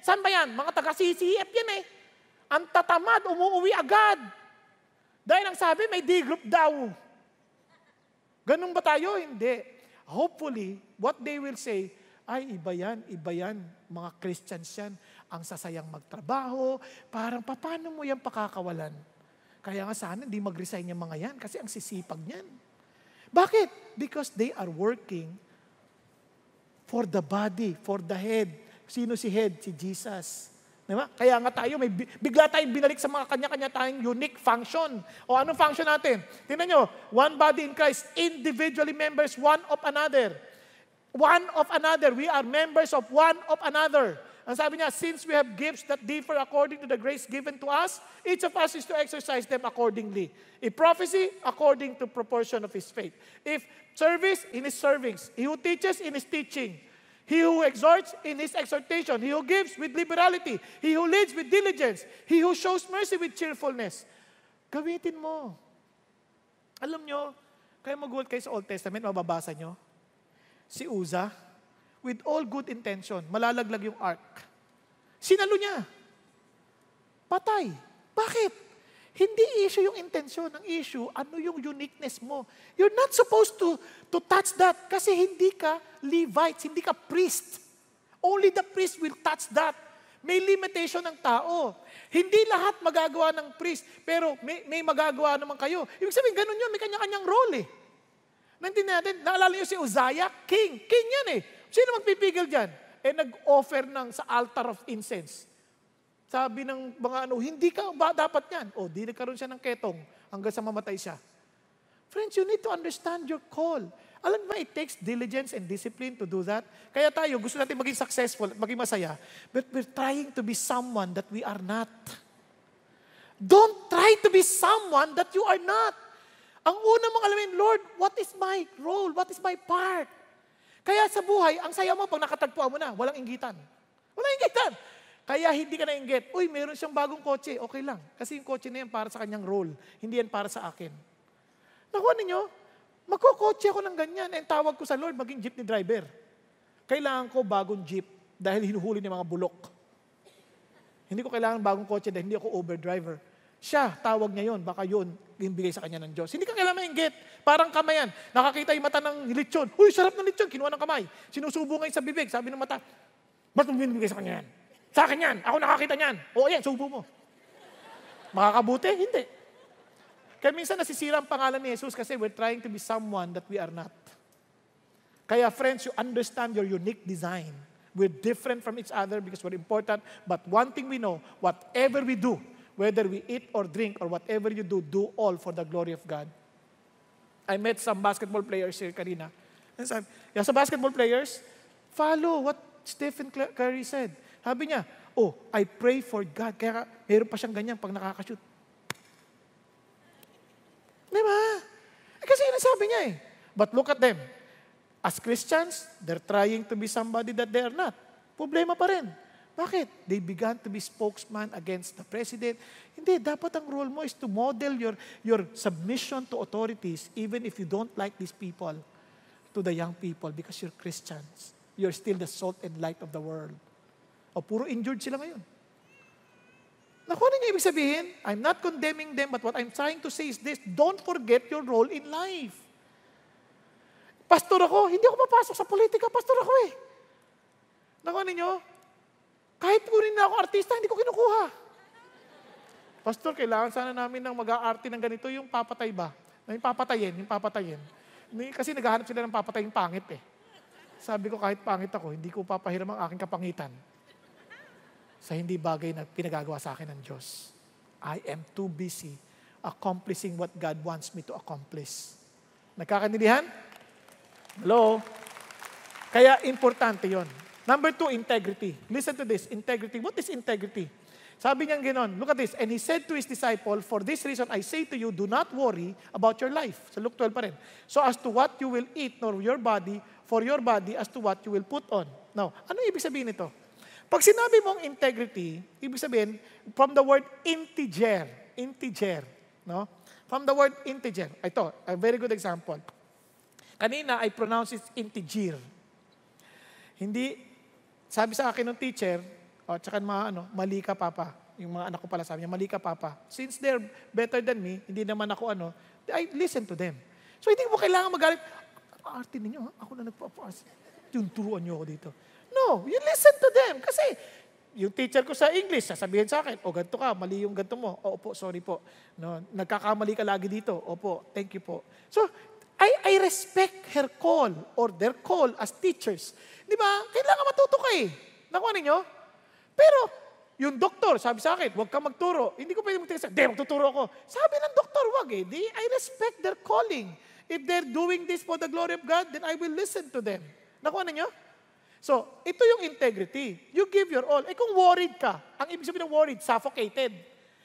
saan ba yan? Mga taga-CCF yan eh. Ang tatamad, umuwi agad. Dahil ang sabi, may D-group daw. Ganun ba tayo? Hindi. Hopefully, what they will say, ay, iba yan, mga Christians yan, ang sasayang magtrabaho, parang paano mo yan pakakawalan? Kaya nga sana hindi mag-resign yung mga yan, kasi ang sisipag niyan. Bakit? Because they are working for the body, for the head. Sino si head? Si Jesus. Diba? Kaya nga tayo, bigla tayong binalik sa mga kanya-kanya tayong unique function. O anong function natin? Tingnan nyo, one body in Christ, individually members one of another. One of another. We are members of one of another. Ang sabi niya, since we have gifts that differ according to the grace given to us, each of us is to exercise them accordingly. If prophecy, according to proportion of his faith. If service, in his servings. He who teaches, in his teaching. He who exhorts, in his exhortation. He who gives, with liberality. He who leads, with diligence. He who shows mercy, with cheerfulness. Gamitin mo. Alam nyo, kaya mag-work kayo sa Old Testament, mababasa nyo. Si Uzzah, with all good intention, malalaglag yung ark. Sinalo niya. Patay. Bakit? Hindi issue yung intensyon. Ang issue, ano yung uniqueness mo. You're not supposed to touch that kasi hindi ka Levites, hindi ka priest. Only the priest will touch that. May limitation ng tao. Hindi lahat magagawa ng priest, pero may magagawa naman kayo. Ibig sabihin, ganun yun, may kanya-kanyang role eh. Naintindihan natin, naalala niyo si Uzziah? King. King yan eh. Sino magpipigil dyan? Nag-offer sa altar of incense. Sabi ng mga hindi ka ba dapat yan? Di nagkaroon siya ng ketong hanggang sa mamatay siya. Friends, you need to understand your call. Alam mo, it takes diligence and discipline to do that. Kaya tayo, gusto natin maging successful, maging masaya, but we're trying to be someone that we are not. Don't try to be someone that you are not. Ang una mong alamin, Lord, what is my role? What is my part? Kaya sa buhay, ang saya mo pag nakatagpuan mo na, walang inggitan. Walang inggitan. Kaya hindi ka nainggit. Uy, meron siyang bagong kotse, okay lang. Kasi yung kotse na yan para sa kanyang role. Hindi yan para sa akin. Nakuha ninyo, magkukotse ako ng ganyan. And tawag ko sa Lord, maging jeepney driver. Kailangan ko bagong jeep dahil hinuhuli ng mga bulok. Hindi ko kailangan bagong kotse dahil hindi ako Uber driver. Siya, tawag niya yun. Baka yun, bigay sa kanya ng Diyos. Hindi ka kailangan maingit. Parang kamayan. Nakakita yung mata ng lechon. Uy, sarap ng lechon. Kinuha ng kamay. Sinusubo ngayon sa bibig. Sabi ng mata, ba't mo binibigay sa kanya yan? Sa akin yan. Ako nakakita niyan. O yan, subo mo. Makakabuti? Hindi. Kaya minsan nasisira ang pangalan ni Jesus kasi we're trying to be someone that we are not. Kaya friends, you understand your unique design. We're different from each other because we're important. But one thing we know, whatever we do, whether we eat or drink or whatever you do, do all for the glory of God. I met some basketball players here, Karina. Sa basketball players, follow what Stephen Curry said. Sabi niya, I pray for God. Kaya meron pa siyang ganyan pag nakakashoot. Diba? Kasi yun ang sabi niya eh. But look at them. As Christians, they're trying to be somebody that they are not. Problema pa rin. Bakit? They began to be spokesman against the president. Hindi, dapat ang role mo is to model your submission to authorities even if you don't like these people, to the young people because you're Christians. You're still the salt and light of the world. Puro injured sila ngayon. Naku, ano yung ibig sabihin? I'm not condemning them, but what I'm trying to say is this, don't forget your role in life. Pastor ako, hindi ako papasok sa politika, pastor ako eh. Naku, ninyo, kahit kunin na ako artista, hindi ko kinukuha. Pastor, kailangan sana namin ng mag-aarte ng ganito, yung papatay ba? Yung papatayin. Kasi naghahanap sila ng papataying pangit eh. Sabi ko, kahit pangit ako, hindi ko papahiram ang aking kapangitan. sa hindi bagay na pinagagawa sa akin ng Diyos. I am too busy accomplishing what God wants me to accomplish. Nagkakaintindihan? Hello? Kaya importante yon. Number 2, integrity. Listen to this, integrity. What is integrity? Sabi niya gano'n, look at this. And he said to his disciple, for this reason I say to you, do not worry about your life. Sa Luke 12 pa rin. So as to what you will eat, nor your body, for your body as to what you will put on. Now, ano ibig sabihin nito? Pag sinabi mong integrity, ibig sabihin, from the word integer, no? From the word integer. Ito, a very good example. Kanina, I pronounce it integer. Hindi, sabi sa akin ng teacher, tsaka mali ka papa. Yung mga anak ko pala sabi niya, mali ka papa. Since they're better than me, hindi naman ako I listen to them. So hindi mo kailangan magalit, arte ninyo, ako na nagpapaas. Yung turuan niyo ako dito. No, you listen to them. Kasi yung teacher ko sa English, sasabihin sa akin, ganito ka, mali yung ganito mo. Opo, sorry po. No, nagkakamali ka lagi dito. Opo, thank you po. So, I respect her call or their call as teachers. Di ba? Kailangan matuto ka eh. Nakuha ninyo? Pero, yung doktor, sabi sa akin, huwag ka magturo. Hindi ko pwede magturo. Magtuturo ako. Sabi ng doktor, wag eh. I respect their calling. If they're doing this for the glory of God, then I will listen to them. Nakuha ninyo? So, ito yung integrity. You give your all. Kung worried ka, ang ibig sabihin ng worried, suffocated.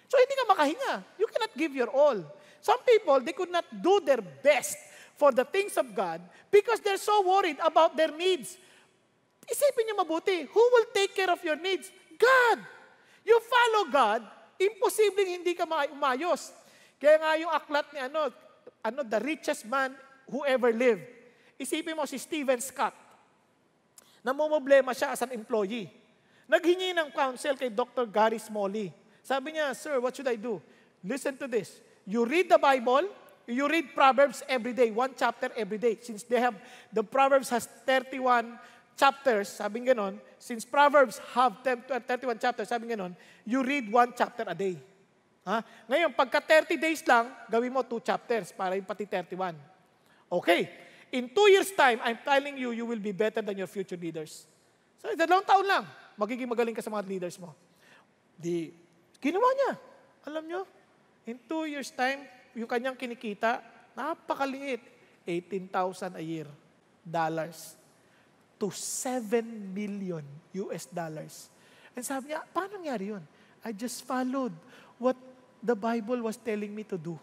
So, hindi ka makahinga. You cannot give your all. Some people, they could not do their best for the things of God because they're so worried about their needs. Isipin niyo mabuti, who will take care of your needs? God. You follow God, imposibleng hindi ka umayos. Kaya nga yung aklat ni the richest man who ever lived. Isipin mo si Stephen Scott. Namumblema siya as an employee. Naghingi ng counsel kay Dr. Gary Smalley. Sabi niya, sir, what should I do? Listen to this. You read the Bible, you read Proverbs every day, 1 chapter every day. Since the Proverbs has 31 chapters, sabi ganon, since Proverbs have 31 chapters, sabi ganon, you read 1 chapter a day. Ngayon, pagka 30 days lang, gawin mo 2 chapters para yung pati 31. Okay. In 2 years' time, I'm telling you, you will be better than your future leaders. So, 2 taon lang, magiging magaling ka sa mga leaders mo. Ginawa niya. Alam nyo, in 2 years' time, yung kanyang kinikita, napakaliit. 18,000 a year, dollars, to 7 million US dollars. And sabi niya, paano nangyari yun? I just followed what the Bible was telling me to do.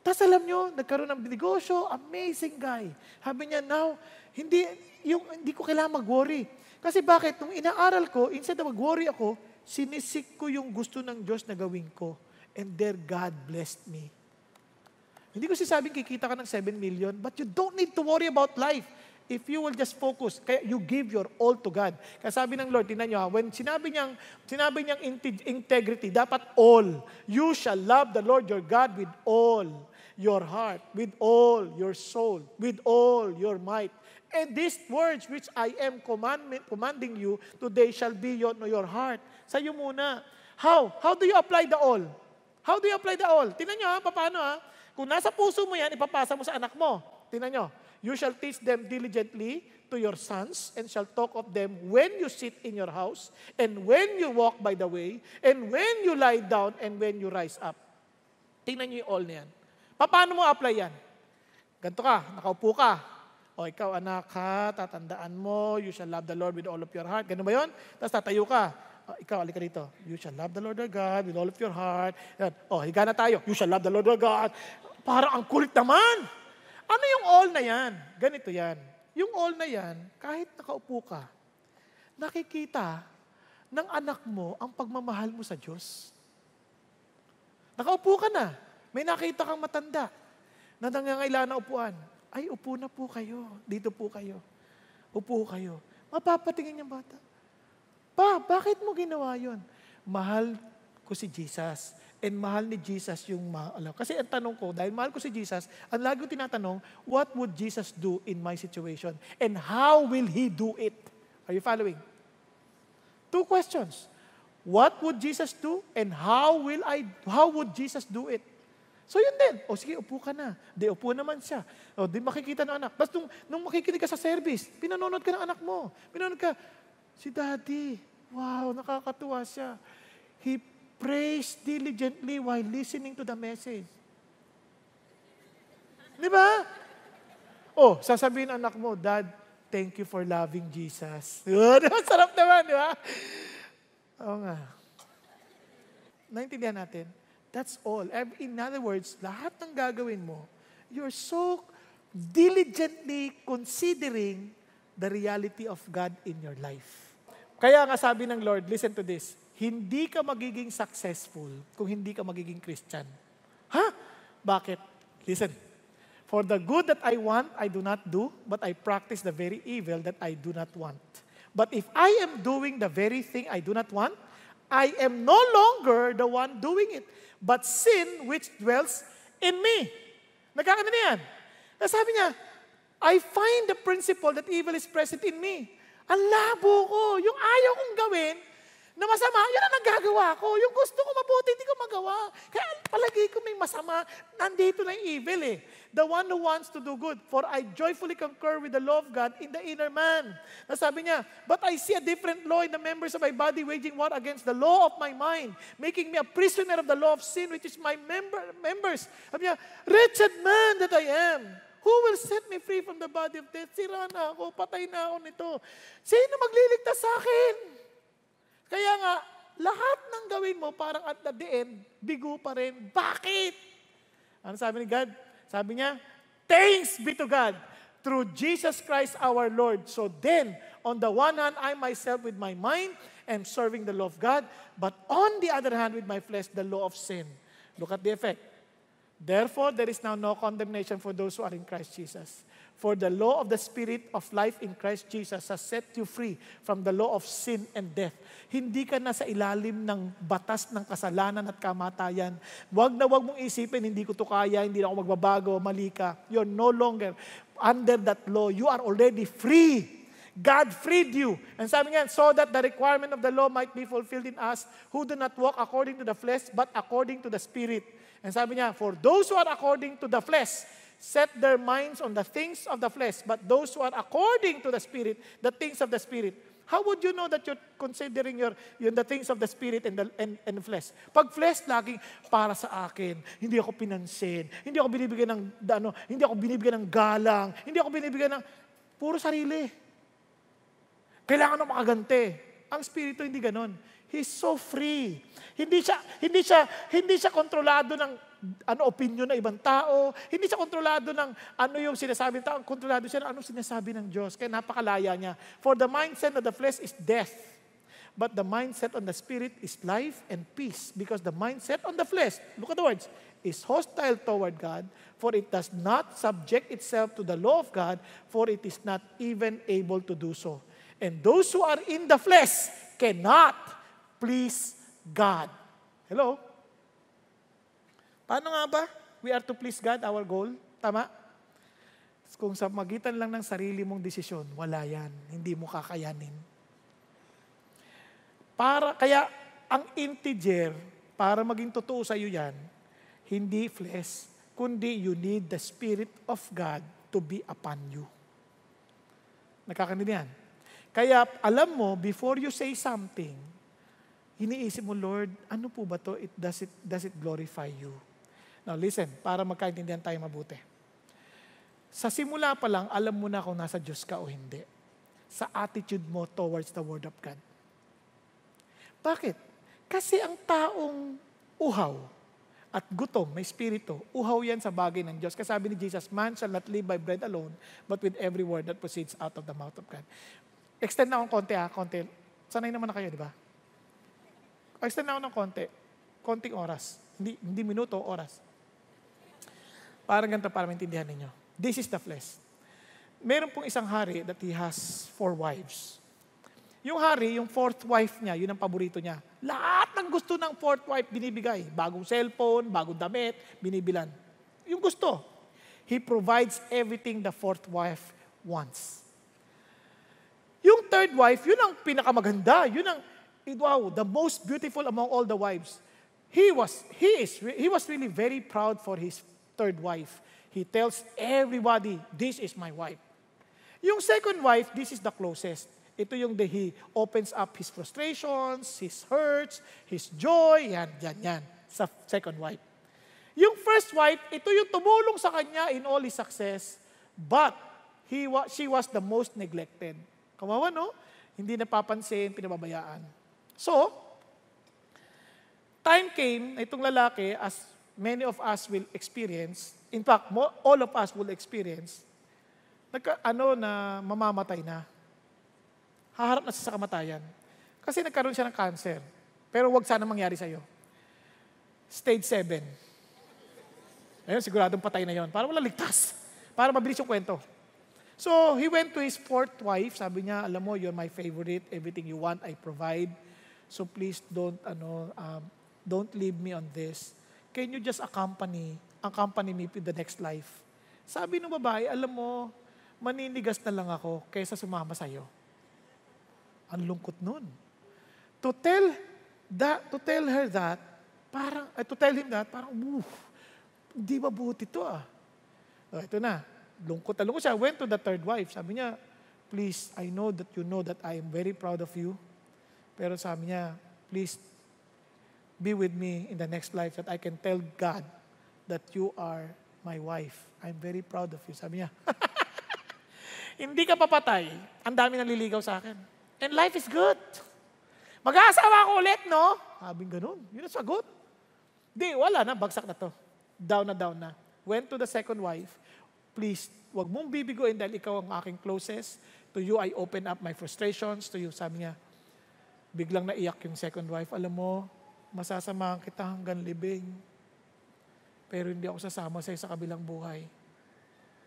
Tapos alam nyo, nagkaroon ng negosyo, amazing guy. Sabi niya, now, hindi ko kailangan mag-worry. Kasi bakit? Nung inaaral ko, instead na mag-worry ako, sinisik ko yung gusto ng Diyos na gawin ko. And there God blessed me. Hindi ko sisabing kikita ka ng 7 million, but you don't need to worry about life. If you will just focus, kaya you give your all to God. Kaya sabi ng Lord, tingnan nyo, when sinabi niyang integrity, dapat all. You shall love the Lord your God with all your heart, with all your soul, with all your might. And these words which I am commanding you today shall be your heart. Sa iyo muna. How? How do you apply the all? How do you apply the all? Tingnan nyo paano Kung nasa puso mo yan, ipapasa mo sa anak mo. Tingnan nyo. You shall teach them diligently to your sons and shall talk of them when you sit in your house and when you walk by the way and when you lie down and when you rise up. Tingnan nyo yung all na yan. Paano mo apply yan? Ganito ka, nakaupo ka. O ikaw anak ka, tatandaan mo, you shall love the Lord with all of your heart. Ganun ba yun? Tapos tatayo ka. Ikaw, alika dito. You shall love the Lord our God with all of your heart. Higa na tayo. You shall love the Lord our God. Parang ang kulit naman. Ano yung all na yan? Ganito yan. Yung all na yan, kahit nakaupo ka, nakikita ng anak mo ang pagmamahal mo sa Diyos. Nakaupo ka na. May nakita kang matanda na nangangailangan na upuan. Ay, upo na po kayo. Dito po kayo. Upo kayo. Mapapatingin yung bata. Pa, bakit mo ginawa yun? Mahal ko si Jesus. And mahal ni Jesus yung alam. Kasi ang tanong ko, dahil mahal ko si Jesus, ang lagi ko tinatanong, what would Jesus do in my situation? And how will He do it? Are you following? 2 questions. What would Jesus do? And how would Jesus do it? So yun din. Sige, upo ka na. Upo naman siya. Di makikita ng anak. Tapos nung makikinig ka sa service, pinanonood ka ng anak mo. Pinanonood ka, Si Daddy, wow, nakakatuwa siya. He prays diligently while listening to the message. Di ba? Oh, sasabihin anak mo, Dad, thank you for loving Jesus. Sarap naman, di ba? Oo nga. Naintindihan natin? That's all. In other words, lahat ng gagawin mo, you're so diligently considering the reality of God in your life. Kaya nga sabi ng Lord, listen to this, hindi ka magiging successful kung hindi ka magiging Christian. Ha? Bakit? Listen. For the good that I want, I do not do, but I practice the very evil that I do not want. But if I am doing the very thing I do not want, I am no longer the one doing it, but sin which dwells in me. Nagkakano na yan? Sabi niya, I find the principle that evil is present in me. Ang labo ko. Yung ayaw kong gawin na masama, yun ang nagagawa ko. Yung gusto ko mabuti, hindi ko magawa. Kaya palagi ko may masama. Nandito na yung evil eh. The one who wants to do good. For I joyfully concur with the law of God in the inner man. Sabi niya, but I see a different law in the members of my body waging war against the law of my mind, making me a prisoner of the law of sin, which is my members. Sabi niya, wretched man that I am. Who will set me free from the body of death? Sira na ako, patay na ako nito. Sino magliligtas sa akin? Kaya nga, lahat ng gawin mo parang at the end, bigo pa rin. Bakit? Ano sabi ni God? Sabi niya, thanks be to God through Jesus Christ our Lord. So then, on the one hand, I myself with my mind am serving the law of God, but on the other hand, with my flesh, the law of sin. Look at the effect. Therefore, there is now no condemnation for those who are in Christ Jesus. For the law of the Spirit of life in Christ Jesus has set you free from the law of sin and death. Hindi ka na sa ilalim ng batas ng kasalanan at kamatayan. Wag na wag mong isipin, hindi ko to kaya, hindi na ako magbabago, mali ka. You're no longer under that law. You are already free. God freed you. And sabi nga, so that the requirement of the law might be fulfilled in us who do not walk according to the flesh, but according to the Spirit. And sabi niya, for those who are according to the flesh, set their minds on the things of the flesh, but those who are according to the Spirit, the things of the Spirit. How would you know that you're considering the things of the Spirit and the flesh? Pag flesh, laging para sa akin, hindi ako pinansin, hindi ako binibigyan ng galang, hindi ako binibigyan ng puro sarili. Kailangan ng makagante. Ang Espiritu hindi ganon. He's so free. Hindi siya kontrolado ng opinion ng ibang tao. Hindi siya kontrolado ng yung sinasabi ng tao. Kontrolado siya ng sinasabi ng Diyos. Kaya napakalaya niya. For the mindset of the flesh is death. But the mindset on the Spirit is life and peace. Because the mindset on the flesh, look at the words, is hostile toward God, for it does not subject itself to the law of God, for it is not even able to do so. And those who are in the flesh cannot please God. Hello? Paano nga ba? We are to please God, our goal. Tama? Kung sa magitan lang ng sarili mong desisyon, wala yan. Hindi mo kakayanin. Kaya, ang integer, para maging totoo sa iyo yan, hindi flesh, kundi you need the Spirit of God to be upon you. Nakakanilan yan? Kaya, alam mo, before you say something, iniisip mo, Lord, ano po ba to? Does it glorify you? Now listen, para magkaintindihan tayo mabuti. Sa simula pa lang, alam mo na kung nasa Diyos ka o hindi. Sa attitude mo towards the Word of God. Bakit? Kasi ang taong uhaw at gutom, may spirito, uhaw yan sa bagay ng Diyos. Kasi sabi ni Jesus, man shall not live by bread alone, but with every word that proceeds out of the mouth of God. Extend na akong konti. Sanay naman na kayo, di ba? Extend na ako ng konti. Konting oras. Hindi minuto, oras. Parang ganito para maintindihan ninyo. This is the flesh. Meron pong isang hari that he has 4 wives. Yung hari, yung 4th wife niya, yun ang paborito niya. Lahat ng gusto ng 4th wife binibigay. Bagong cellphone, bagong damit, binibilan. Yung gusto. He provides everything the 4th wife wants. Yung 3rd wife, yun ang pinakamaganda. Yun ang, wow, the most beautiful among all the wives. He was really very proud for his 3rd wife. He tells everybody, this is my wife. Yung 2nd wife, this is the closest. Ito yung he opens up his frustrations, his hurts, his joy, yan, sa second wife. Yung first wife, ito yung tumulong sa kanya in all his success, but she was the most neglected. Kawawa, no? Hindi napapansin, pinababayaan. So, time came na itong lalaki, as many of us will experience, in fact, all of us will experience, na mamamatay na. Haharap na siya sa kamatayan. Kasi nagkaroon siya ng cancer. Pero wag sana mangyari sa'yo. Stage 7. Ayun, siguradong patay na yon. Para wala ligtas. Para mabilis yung kwento. So, he went to his fourth wife. Sabi niya, alam mo, you're my favorite. Everything you want, I provide. So please don't leave me on this. Can you just accompany me to the next life? Sabi ng babae, alam mo, maninigas na lang ako kaysa sumama sa'yo. Ang lungkot nun. To tell him that, parang, hindi mabuti to ah. So, ito na, lungkot na lungkot siya. Went to the third wife. Sabi niya, please, I know that you know that I am very proud of you. Pero sabi niya, please, be with me in the next life that I can tell God that you are my wife. I'm very proud of you. Sabi niya, hindi ka papatay. Ang dami naliligaw sa akin. And life is good. Mag-aasawa ko ulit, no? Sabing ganun. Yun ang sagot. Di, wala na. Bagsak na to. Down na. Went to the second wife. Please, wag mong bibiguin dahil ikaw ang aking closest. To you, I open up my frustrations. To you, sabi niya, biglang naiyak yung second wife. Alam mo, masasamahan kita hanggang libing. Pero hindi ako sasama sa'yo sa kabilang buhay.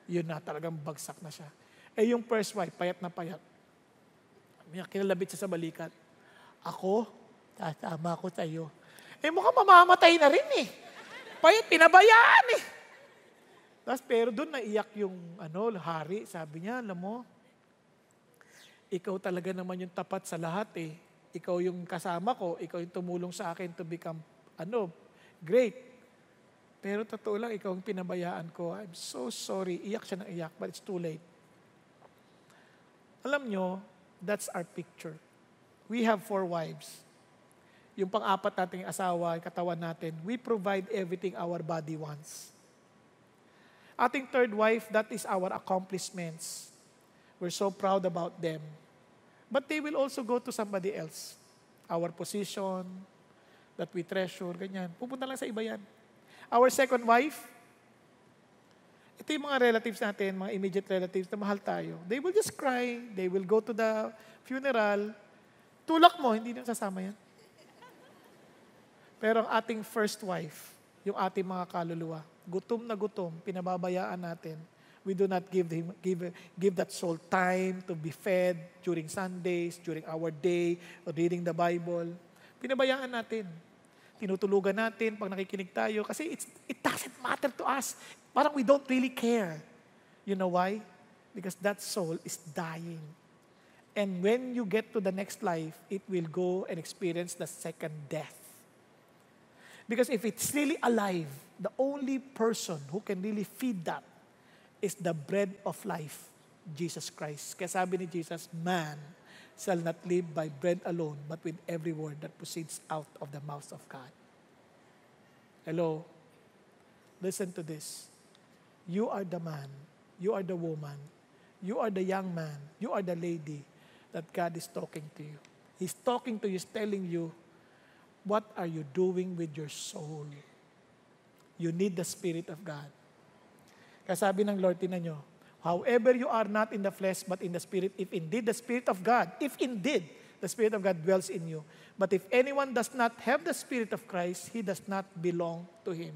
Yun na, talagang bagsak na siya. Eh yung first wife, payat na payat. Kinalabit siya sa balikat. Ako, sasama ko sa'yo. Eh mukhang mamamatay na rin eh. Payat, pinabayaan eh. Pero doon naiyak yung hari. Sabi niya, alam mo, ikaw talaga naman yung tapat sa lahat eh. Ikaw yung kasama ko, ikaw yung tumulong sa akin to become, great. Pero totoo lang, ikaw ang pinabayaan ko. I'm so sorry. Iyak siya ng iyak, but it's too late. Alam nyo, that's our picture. We have 4 wives. Yung pang-apat nating asawa, katawan natin, we provide everything our body wants. Ating third wife, that is our accomplishments. We're so proud about them. But they will also go to somebody else. Our position, that we treasure, ganyan. Pupunta lang sa iba yan. Our second wife, ito yung mga relatives natin, mga immediate relatives na mahal tayo. They will just cry. They will go to the funeral. Tulak mo, hindi na sasama yan. Pero ang ating first wife, yung ating mga kaluluwa, gutom na gutom, pinababayaan natin. We do not give that soul time to be fed during Sundays, during our day, or reading the Bible. Pinabayaan natin. Tinutulugan natin pag nakikinig tayo kasi it doesn't matter to us. Parang we don't really care. You know why? Because that soul is dying. And when you get to the next life, it will go and experience the second death. Because if it's really alive, the only person who can really feed that is the bread of life, Jesus Christ. Kaya sabi ni Jesus, man shall not live by bread alone, but with every word that proceeds out of the mouth of God. Hello? Listen to this. You are the man. You are the woman. You are the young man. You are the lady that God is talking to you. He's talking to you, He's telling you, what are you doing with your soul? You need the Spirit of God. Kaya sabi ng Lord, tinan nyo, however you are not in the flesh, but in the Spirit, if indeed the Spirit of God dwells in you. But if anyone does not have the Spirit of Christ, he does not belong to Him.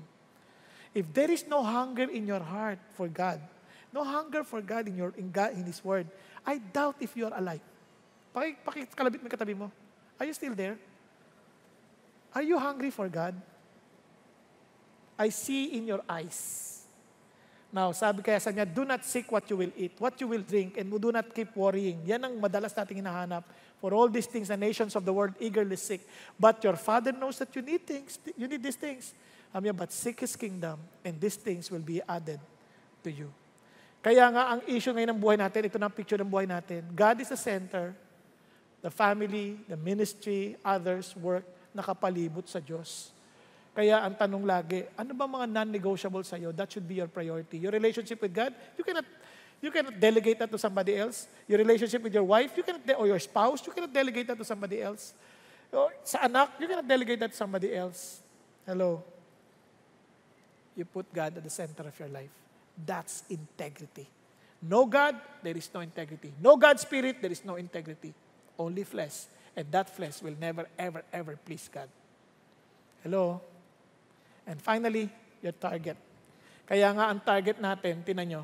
If there is no hunger in your heart for God, no hunger for God in His Word, I doubt if you are alive. Pakikalabit mo katabi mo. Are you still there? Are you hungry for God? I see in your eyes. Now, sabi kaya sa niya, do not seek what you will eat, what you will drink, and do not keep worrying. Yan ang madalas nating hinahanap. For all these things, the nations of the world eagerly seek. But your Father knows that you need these things. But seek His kingdom, and these things will be added to you. Kaya nga, ang issue ngayon ng buhay natin, ito na ang picture ng buhay natin. God is the center. the family, the ministry, others, work, nakapalibot sa Diyos. Kaya ang tanong lagi, ano ba mga non-negotiable sa'yo? That should be your priority. Your relationship with God, you cannot delegate that to somebody else. Your relationship with your wife, or your spouse, you cannot delegate that to somebody else. Or sa anak, you cannot delegate that to somebody else. Hello? You put God at the center of your life. That's integrity. No God, there is no integrity. No God's Spirit, there is no integrity. Only flesh. And that flesh will never, ever, ever please God. Hello? And finally, your target. Kaya nga ang target natin, tinan nyo,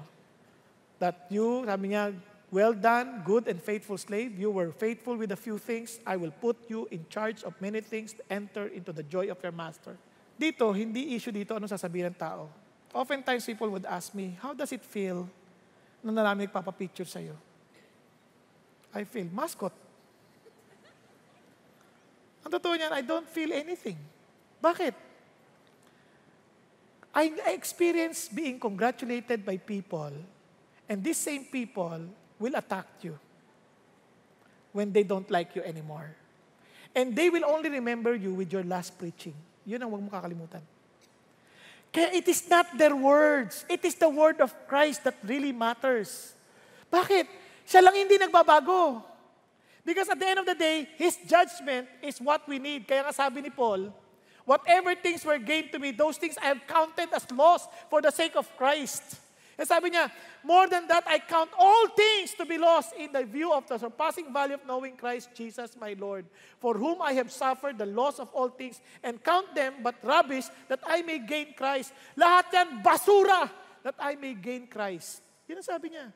that you, sabi niya, well done, good and faithful slave. You were faithful with a few things. I will put you in charge of many things to enter into the joy of your master. Dito, hindi issue dito ano sasabihin ng tao. Oftentimes, people would ask me, how does it feel na namin nagpapapicture sa'yo? I feel, mascot. Ang totoo niyan, I don't feel anything. Bakit? I experience being congratulated by people, and these same people will attack you when they don't like you anymore. And they will only remember you with your last preaching. Yun ang huwag mo kakalimutan. Kaya it is not their words. It is the word of Christ that really matters. Bakit? Siya lang hindi nagbabago. Because at the end of the day, His judgment is what we need. Kaya nga sabi ni Paul, whatever things were gained to me, those things I have counted as loss for the sake of Christ. And sabi niya, more than that, I count all things to be lost in the view of the surpassing value of knowing Christ Jesus my Lord, for whom I have suffered the loss of all things, and count them but rubbish that I may gain Christ. Lahat yan, basura, that I may gain Christ. Yun ang sabi niya.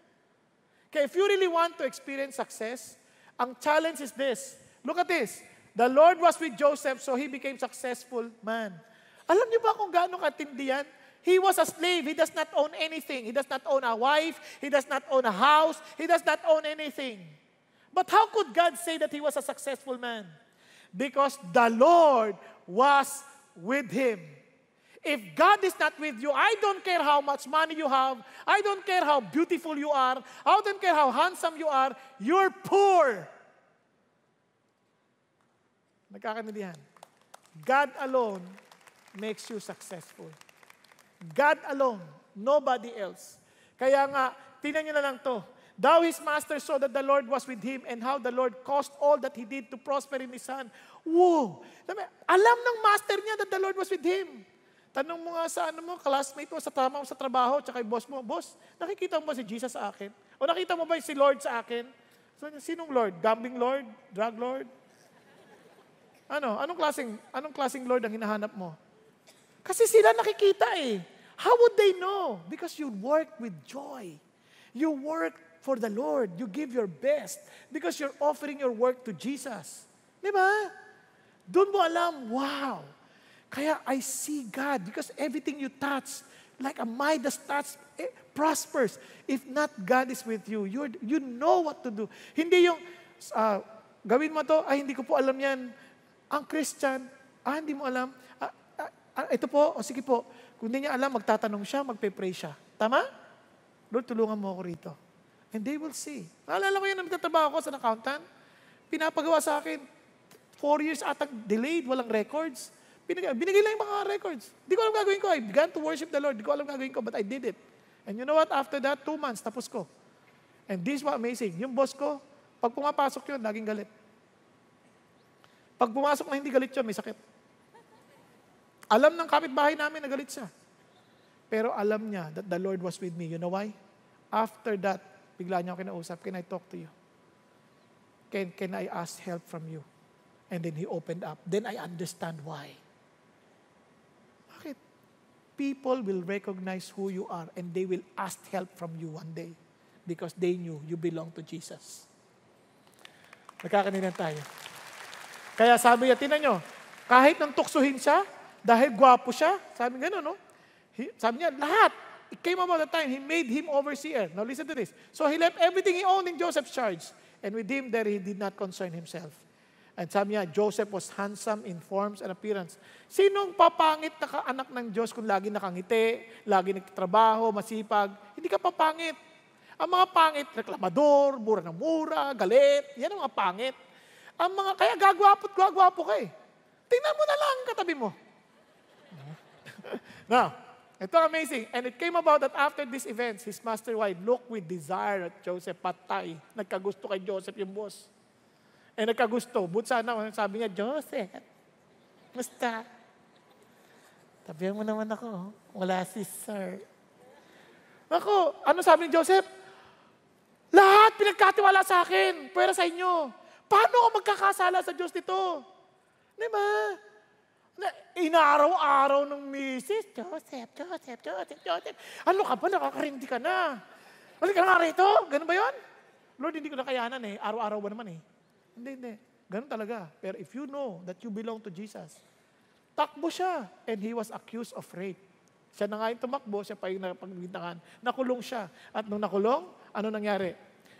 Okay, if you really want to experience success, ang challenge is this. Look at this. The Lord was with Joseph, so he became successful man. Alam niyo ba kung gaano katindi yan? He was a slave. He does not own anything. He does not own a wife. He does not own a house. He does not own anything. But how could God say that he was a successful man? Because the Lord was with him. If God is not with you, I don't care how much money you have. I don't care how beautiful you are. I don't care how handsome you are. You're poor. Nagkakaintindihan. God alone makes you successful. God alone, nobody else. Kaya nga, tingnan nyo na lang to. Thou his master saw that the Lord was with him and how the Lord caused all that he did to prosper in his hand. Whoa! Alam ng master niya that the Lord was with him. Tanong mo nga sa classmate mo, sa tama mo sa trabaho, tsaka yung boss mo, boss, nakikita mo ba si Jesus sa akin? O nakita mo ba si Lord sa akin? So, sinong Lord? Gambling Lord? Drug Lord? Anong klaseng Lord ang hinahanap mo? Kasi sila nakikita eh. How would they know? Because you work with joy. You work for the Lord. You give your best because you're offering your work to Jesus. Di ba? Doon mo alam, wow. Kaya I see God because everything you touch, like a Midas touch, prospers. If not, God is with you. You know what to do. Hindi yung, gawin mo to, hindi ko po alam yan. Ang Christian, hindi mo alam. Ito po, sige po. Kung hindi niya alam, magtatanong siya, magpe-pray siya. Tama? Lord, tulungan mo ako rito. And they will see. Naalala ko yun, nagtatrabaho ako sa accountant. Pinapagawa sa akin, 4 years atang delayed, walang records. Binigay lang yung mga records. Di ko alam gagawin ko. I began to worship the Lord. Di ko alam gagawin ko, but I did it. And you know what? After that, 2 months, tapos ko. And this was amazing. Yung boss ko, pag pumapasok yun, laging galit. Pag pumasok na hindi galit yun, may sakit. Alam ng kapitbahay namin na galit siya. Pero alam niya that the Lord was with me. You know why? After that, bigla niya ako kinausap, can I talk to you? Can I ask help from you? And then he opened up. Then I understand why. Bakit? People will recognize who you are and they will ask help from you one day because they knew you belong to Jesus. Nagkakanilan tayo. Kaya sabi niya, tinan nyo, kahit nang tuksuhin siya, dahil gwapo siya, sabi gano'n, no? Sabi niya, lahat. It came about the time, he made him overseer. Now listen to this. So he left everything he owned in Joseph's charge. And with him there, he did not concern himself. And sabi niya, Joseph was handsome in forms and appearance. Sinong papangit na kaanak ng Diyos kung lagi nakangiti, lagi nagtatrabaho, masipag? Hindi ka papangit. Ang mga pangit, reklamador, mura ng mura, galit, yan ang mga pangit. Kaya gagwapo ka eh. Tingnan mo na lang ang katabi mo. Now, ito amazing. And it came about that after these events, his master wife looked with desire at Joseph, patay. Nagkagusto kay Joseph yung boss. Nagkagusto. But sana, sabi niya, Joseph, musta? Tabihan mo naman ako. Wala si sir. Ako, ano sabi ni Joseph? Lahat pinagkatiwala sa akin. Pwera sa inyo. Paano ako magkakasala sa Diyos dito? Di ba? Inaaraw-araw ng misis. Joseph. Ano ka ba? Nakakarindi ka na. Balik ka nga rito. Ganun ba yun? Lord, hindi ko nakayanan eh. Araw-araw ba naman eh? Hindi. Ganun talaga. Pero if you know that you belong to Jesus, takbo siya. And he was accused of rape. Siya na nga yung tumakbo, siya pa yung napagbintangan. Nakulong siya. At nung nakulong, ano nangyari?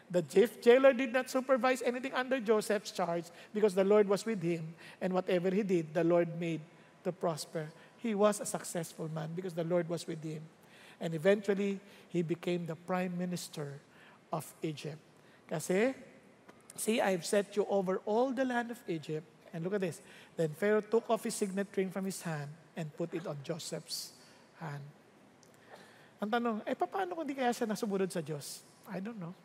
The jailer did not supervise anything under Joseph's charge because the Lord was with him. And whatever he did, the Lord made to prosper. He was a successful man because the Lord was with him. And eventually, he became the prime minister of Egypt. Kasi, see, I've set you over all the land of Egypt. And look at this. Then Pharaoh took off his signet ring from his hand and put it on Joseph's hand. Ang tanong, paano kung di kaya siya nasumunod sa Diyos? I don't know.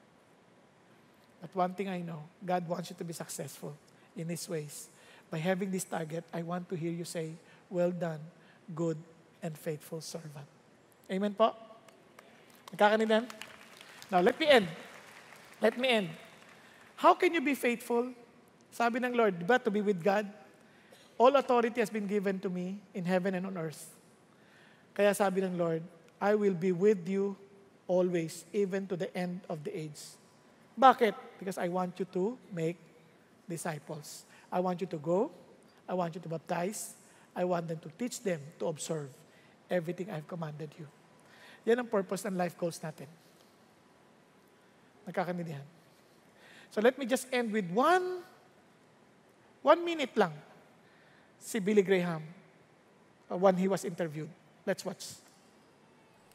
But one thing I know, God wants you to be successful in His ways. By having this target, I want to hear you say, well done, good and faithful servant. Amen po? Nagkakanilan? Now, let me end. How can you be faithful? Sabi ng Lord, diba, to be with God? All authority has been given to me in heaven and on earth. Kaya sabi ng Lord, I will be with you always, even to the end of the age. Bakit? Because I want you to make disciples. I want you to go. I want you to baptize. I want them to teach them to observe everything I've commanded you. Yan ang purpose ng life goals natin. Nagkakaintindihan. So let me just end with one minute lang. Si Billy Graham, when he was interviewed. Let's watch.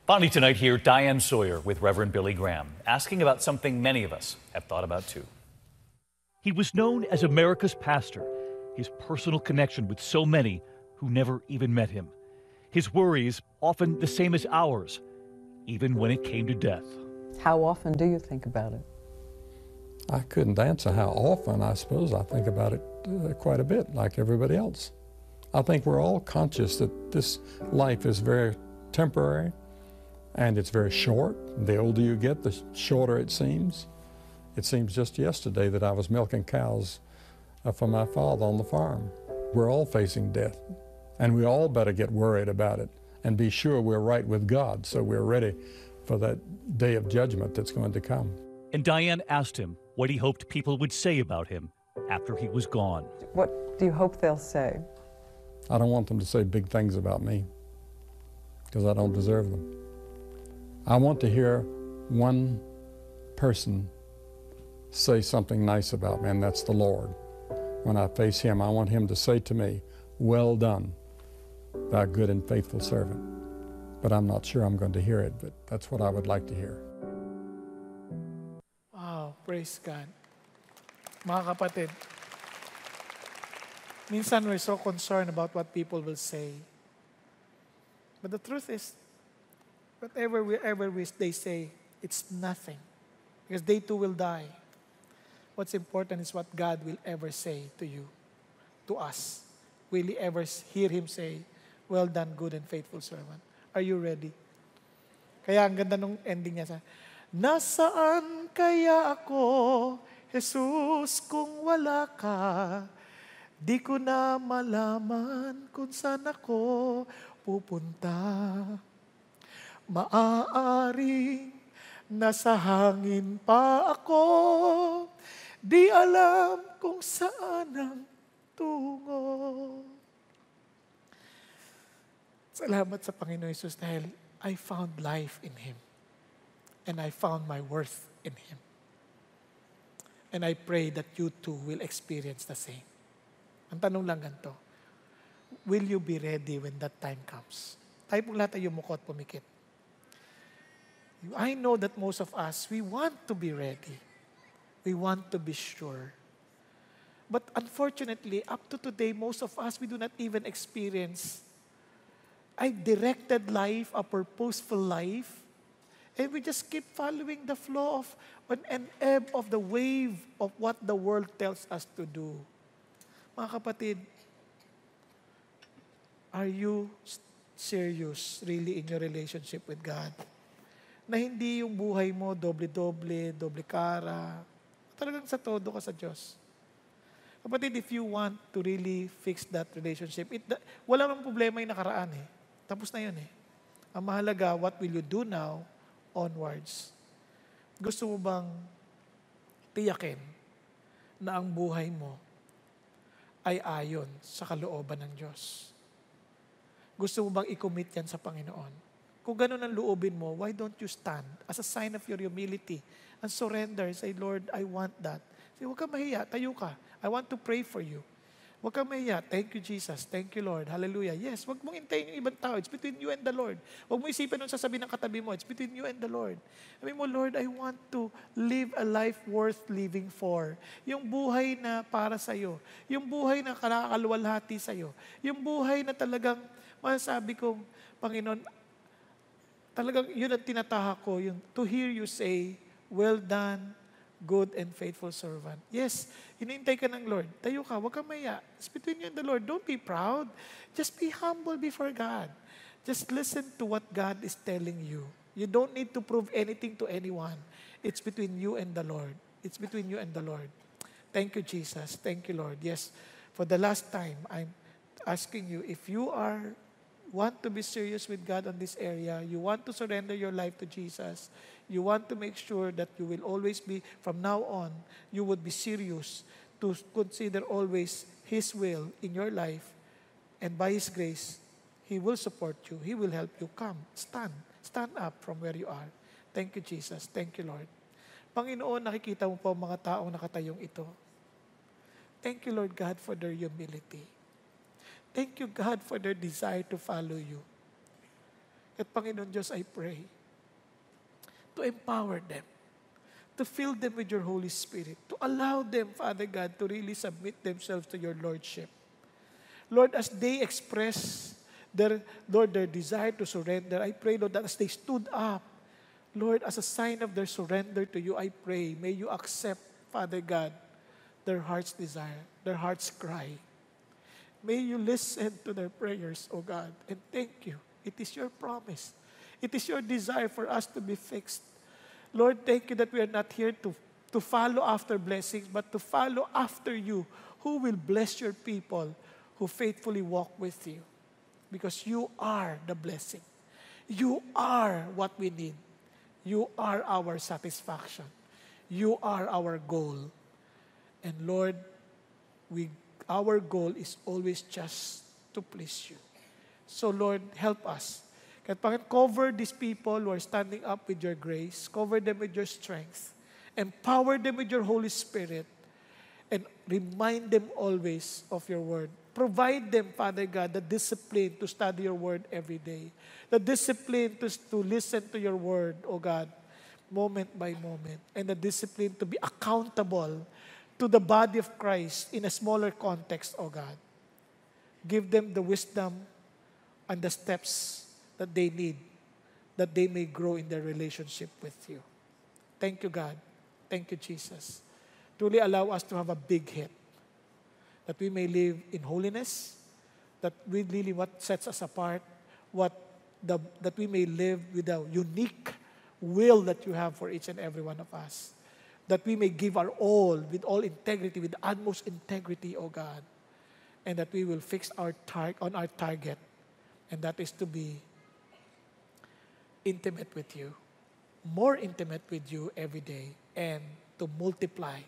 Finally tonight here, Diane Sawyer with Reverend Billy Graham, asking about something many of us have thought about too. He was known as America's pastor, his personal connection with so many who never even met him. His worries often the same as ours, even when it came to death. How often do you think about it? I couldn't answer how often. I suppose I think about it quite a bit, like everybody else. I think we're all conscious that this life is very temporary and it's very short. The older you get, the shorter it seems. It seems just yesterday that I was milking cows for my father on the farm. We're all facing death, and we all better get worried about it and be sure we're right with God so we're ready for that day of judgment that's going to come. And Diane asked him what he hoped people would say about him after he was gone. What do you hope they'll say? I don't want them to say big things about me because I don't deserve them. I want to hear one person say something nice about me, and that's the Lord. When I face Him, I want Him to say to me, well done, thou good and faithful servant. But I'm not sure I'm going to hear it, but that's what I would like to hear. Wow, praise God. Mga kapatid, minsan we're so concerned about what people will say. But the truth is, whatever they say, it's nothing. Because they too will die. What's important is what God will ever say to you, to us. Will He ever hear Him say, well done, good and faithful servant? Are you ready? Kaya ang ganda nung ending niya sa, nasaan kaya ako, Jesus, kung wala ka? Di ko na malaman kung saan ako pupunta. Maaaring nasa hangin pa ako, di alam kung saan ang tungo. Salamat sa Panginoon Jesus dahil I found life in Him. And I found my worth in Him. And I pray that you too will experience the same. Ang tanong lang ganito, will you be ready when that time comes? Tayo pong lahat ay yumuko at pumikit. I know that most of us, we want to be ready. We want to be sure. But unfortunately, up to today, most of us, we do not even experience a directed life, a purposeful life. And we just keep following the flow of an ebb of the wave of what the world tells us to do. Mga kapatid, are you serious really in your relationship with God? Na hindi yung buhay mo doble-doble, doble cara. Talagang sa todo ka sa Diyos. Kapatid, if you want to really fix that relationship, wala mang problema yung nakaraan eh. Tapos na yun eh. Ang mahalaga, what will you do now onwards? Gusto mo bang tiyakin na ang buhay mo ay ayon sa kalooban ng Diyos? Gusto mo bang i-commit yan sa Panginoon? Kung ganun ang loobin mo, why don't you stand as a sign of your humility and surrender? Say, Lord, I want that. Say, huwag kang mahiya, tayo ka. I want to pray for you. Huwag kang mahiya. Thank you, Jesus. Thank you, Lord. Hallelujah. Yes, huwag mong hintayin yung ibang tao. It's between you and the Lord. Huwag mo isipin nung sasabihin ng katabi mo. It's between you and the Lord. Sabi mo, Lord, I want to live a life worth living for. Yung buhay na para sa'yo. Yung buhay na kalakaluwalhati sa'yo. Yung buhay na talagang masasabi kong, Panginoon, talagang yun ang tinatahak ko, yung to hear you say, well done, good and faithful servant. Yes, hinihintay ka ng Lord. Tayo ka, huwag kang maya. It's between you and the Lord. Don't be proud. Just be humble before God. Just listen to what God is telling you. You don't need to prove anything to anyone. It's between you and the Lord. It's between you and the Lord. Thank you, Jesus. Thank you, Lord. Yes, for the last time, I'm asking you, if you want to be serious with God on this area, you want to surrender your life to Jesus, you want to make sure that you will always be, from now on, you would be serious to consider always His will in your life, and by His grace, He will support you. He will help you. Come, stand up from where you are. Thank you, Jesus. Thank you, Lord. Panginoon, nakikita mo po mga taong nakatayong ito. Thank you, Lord God, for their humility. Thank you, God, for their desire to follow you. At Panginoon Diyos, I pray to empower them, to fill them with your Holy Spirit, to allow them, Father God, to really submit themselves to your Lordship. Lord, as they express their desire to surrender, I pray, Lord, that as they stood up, Lord, as a sign of their surrender to you, I pray, may you accept, Father God, their heart's desire, their heart's cry. May you listen to their prayers, O God, and thank you. It is your promise. It is your desire for us to be fixed. Lord, thank you that we are not here to follow after blessings, but to follow after you, who will bless your people, who faithfully walk with you. Because you are the blessing. You are what we need. You are our satisfaction. You are our goal. And Lord, our goal is always just to please you. So Lord, help us. Kahit Panginoon, cover these people who are standing up with your grace. Cover them with your strength. Empower them with your Holy Spirit. And remind them always of your word. Provide them, Father God, the discipline to study your word every day. The discipline to listen to your word, O God, moment by moment. And the discipline to be accountable to the body of Christ in a smaller context, O God. Give them the wisdom and the steps that they need, that they may grow in their relationship with you. Thank you, God. Thank you, Jesus. Truly allow us to have a big hit, that we may live in holiness, that we really what sets us apart, that we may live with a unique will that you have for each and every one of us. That we may give our all, with all integrity, with utmost integrity, O God. And that we will fix on our target. And that is to be intimate with you. More intimate with you every day. And to multiply.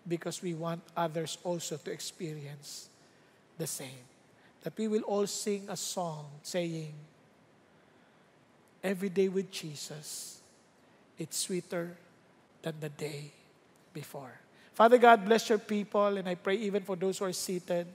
Because we want others also to experience the same. That we will all sing a song saying, every day with Jesus, it's sweeter than the day before. Father God, bless your people, and I pray even for those who are seated.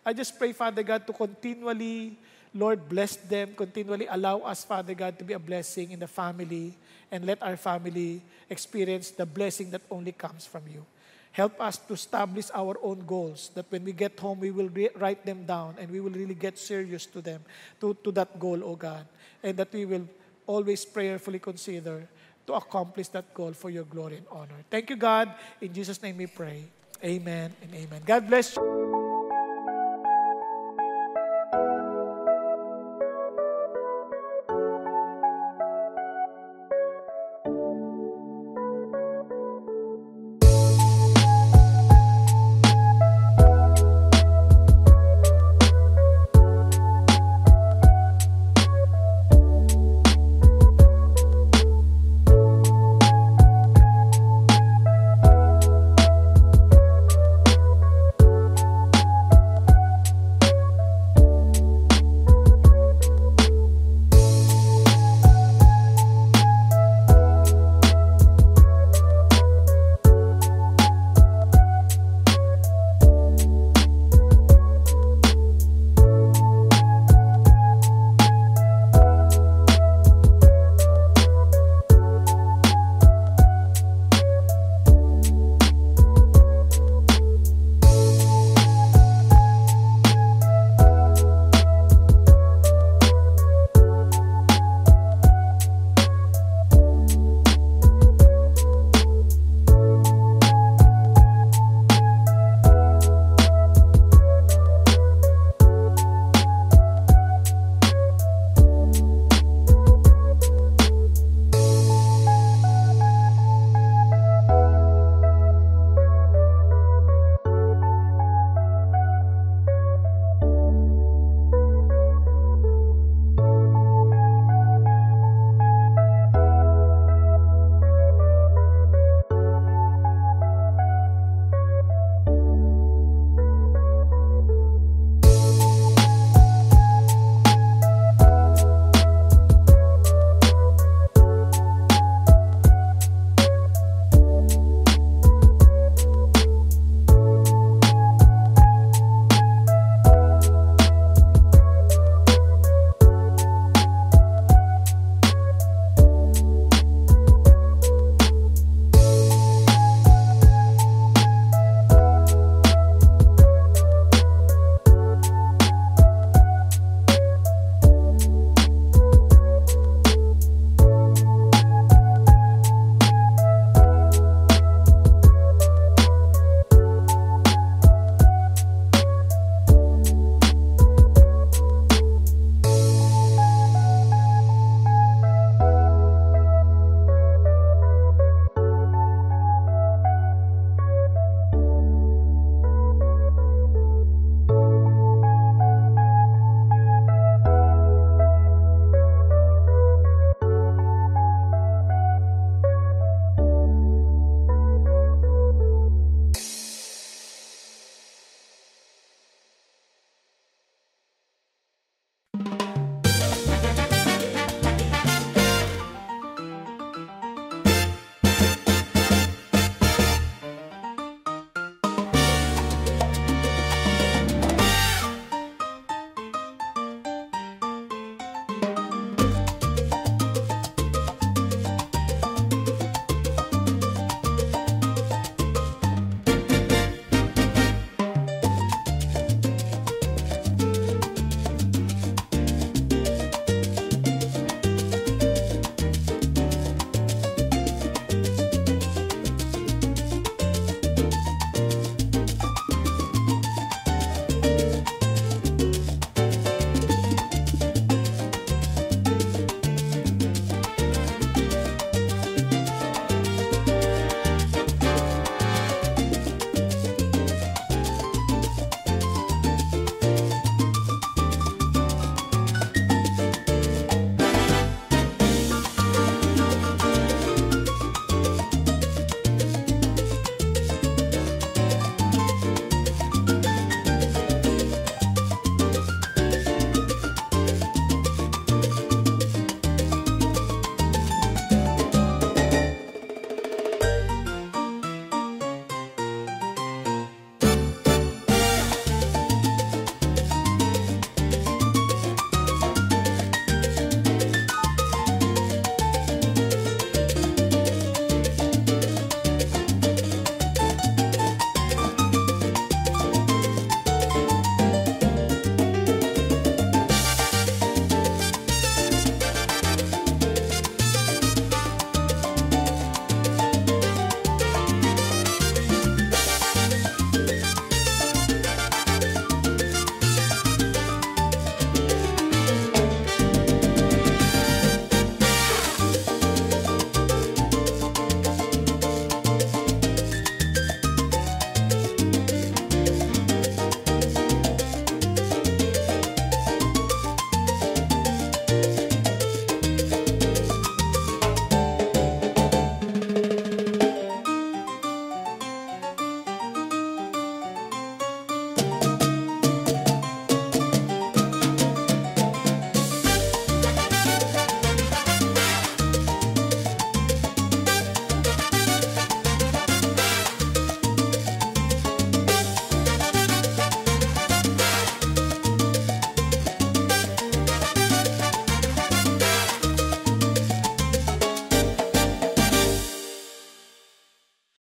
I just pray, Father God, to continually, Lord, bless them, continually allow us, Father God, to be a blessing in the family, and let our family experience the blessing that only comes from you. Help us to establish our own goals, that when we get home, we will write them down and we will really get serious to them, to that goal, O God. And that we will always prayerfully consider to accomplish that goal for your glory and honor. Thank you, God. In Jesus' name we pray. Amen and amen. God bless you.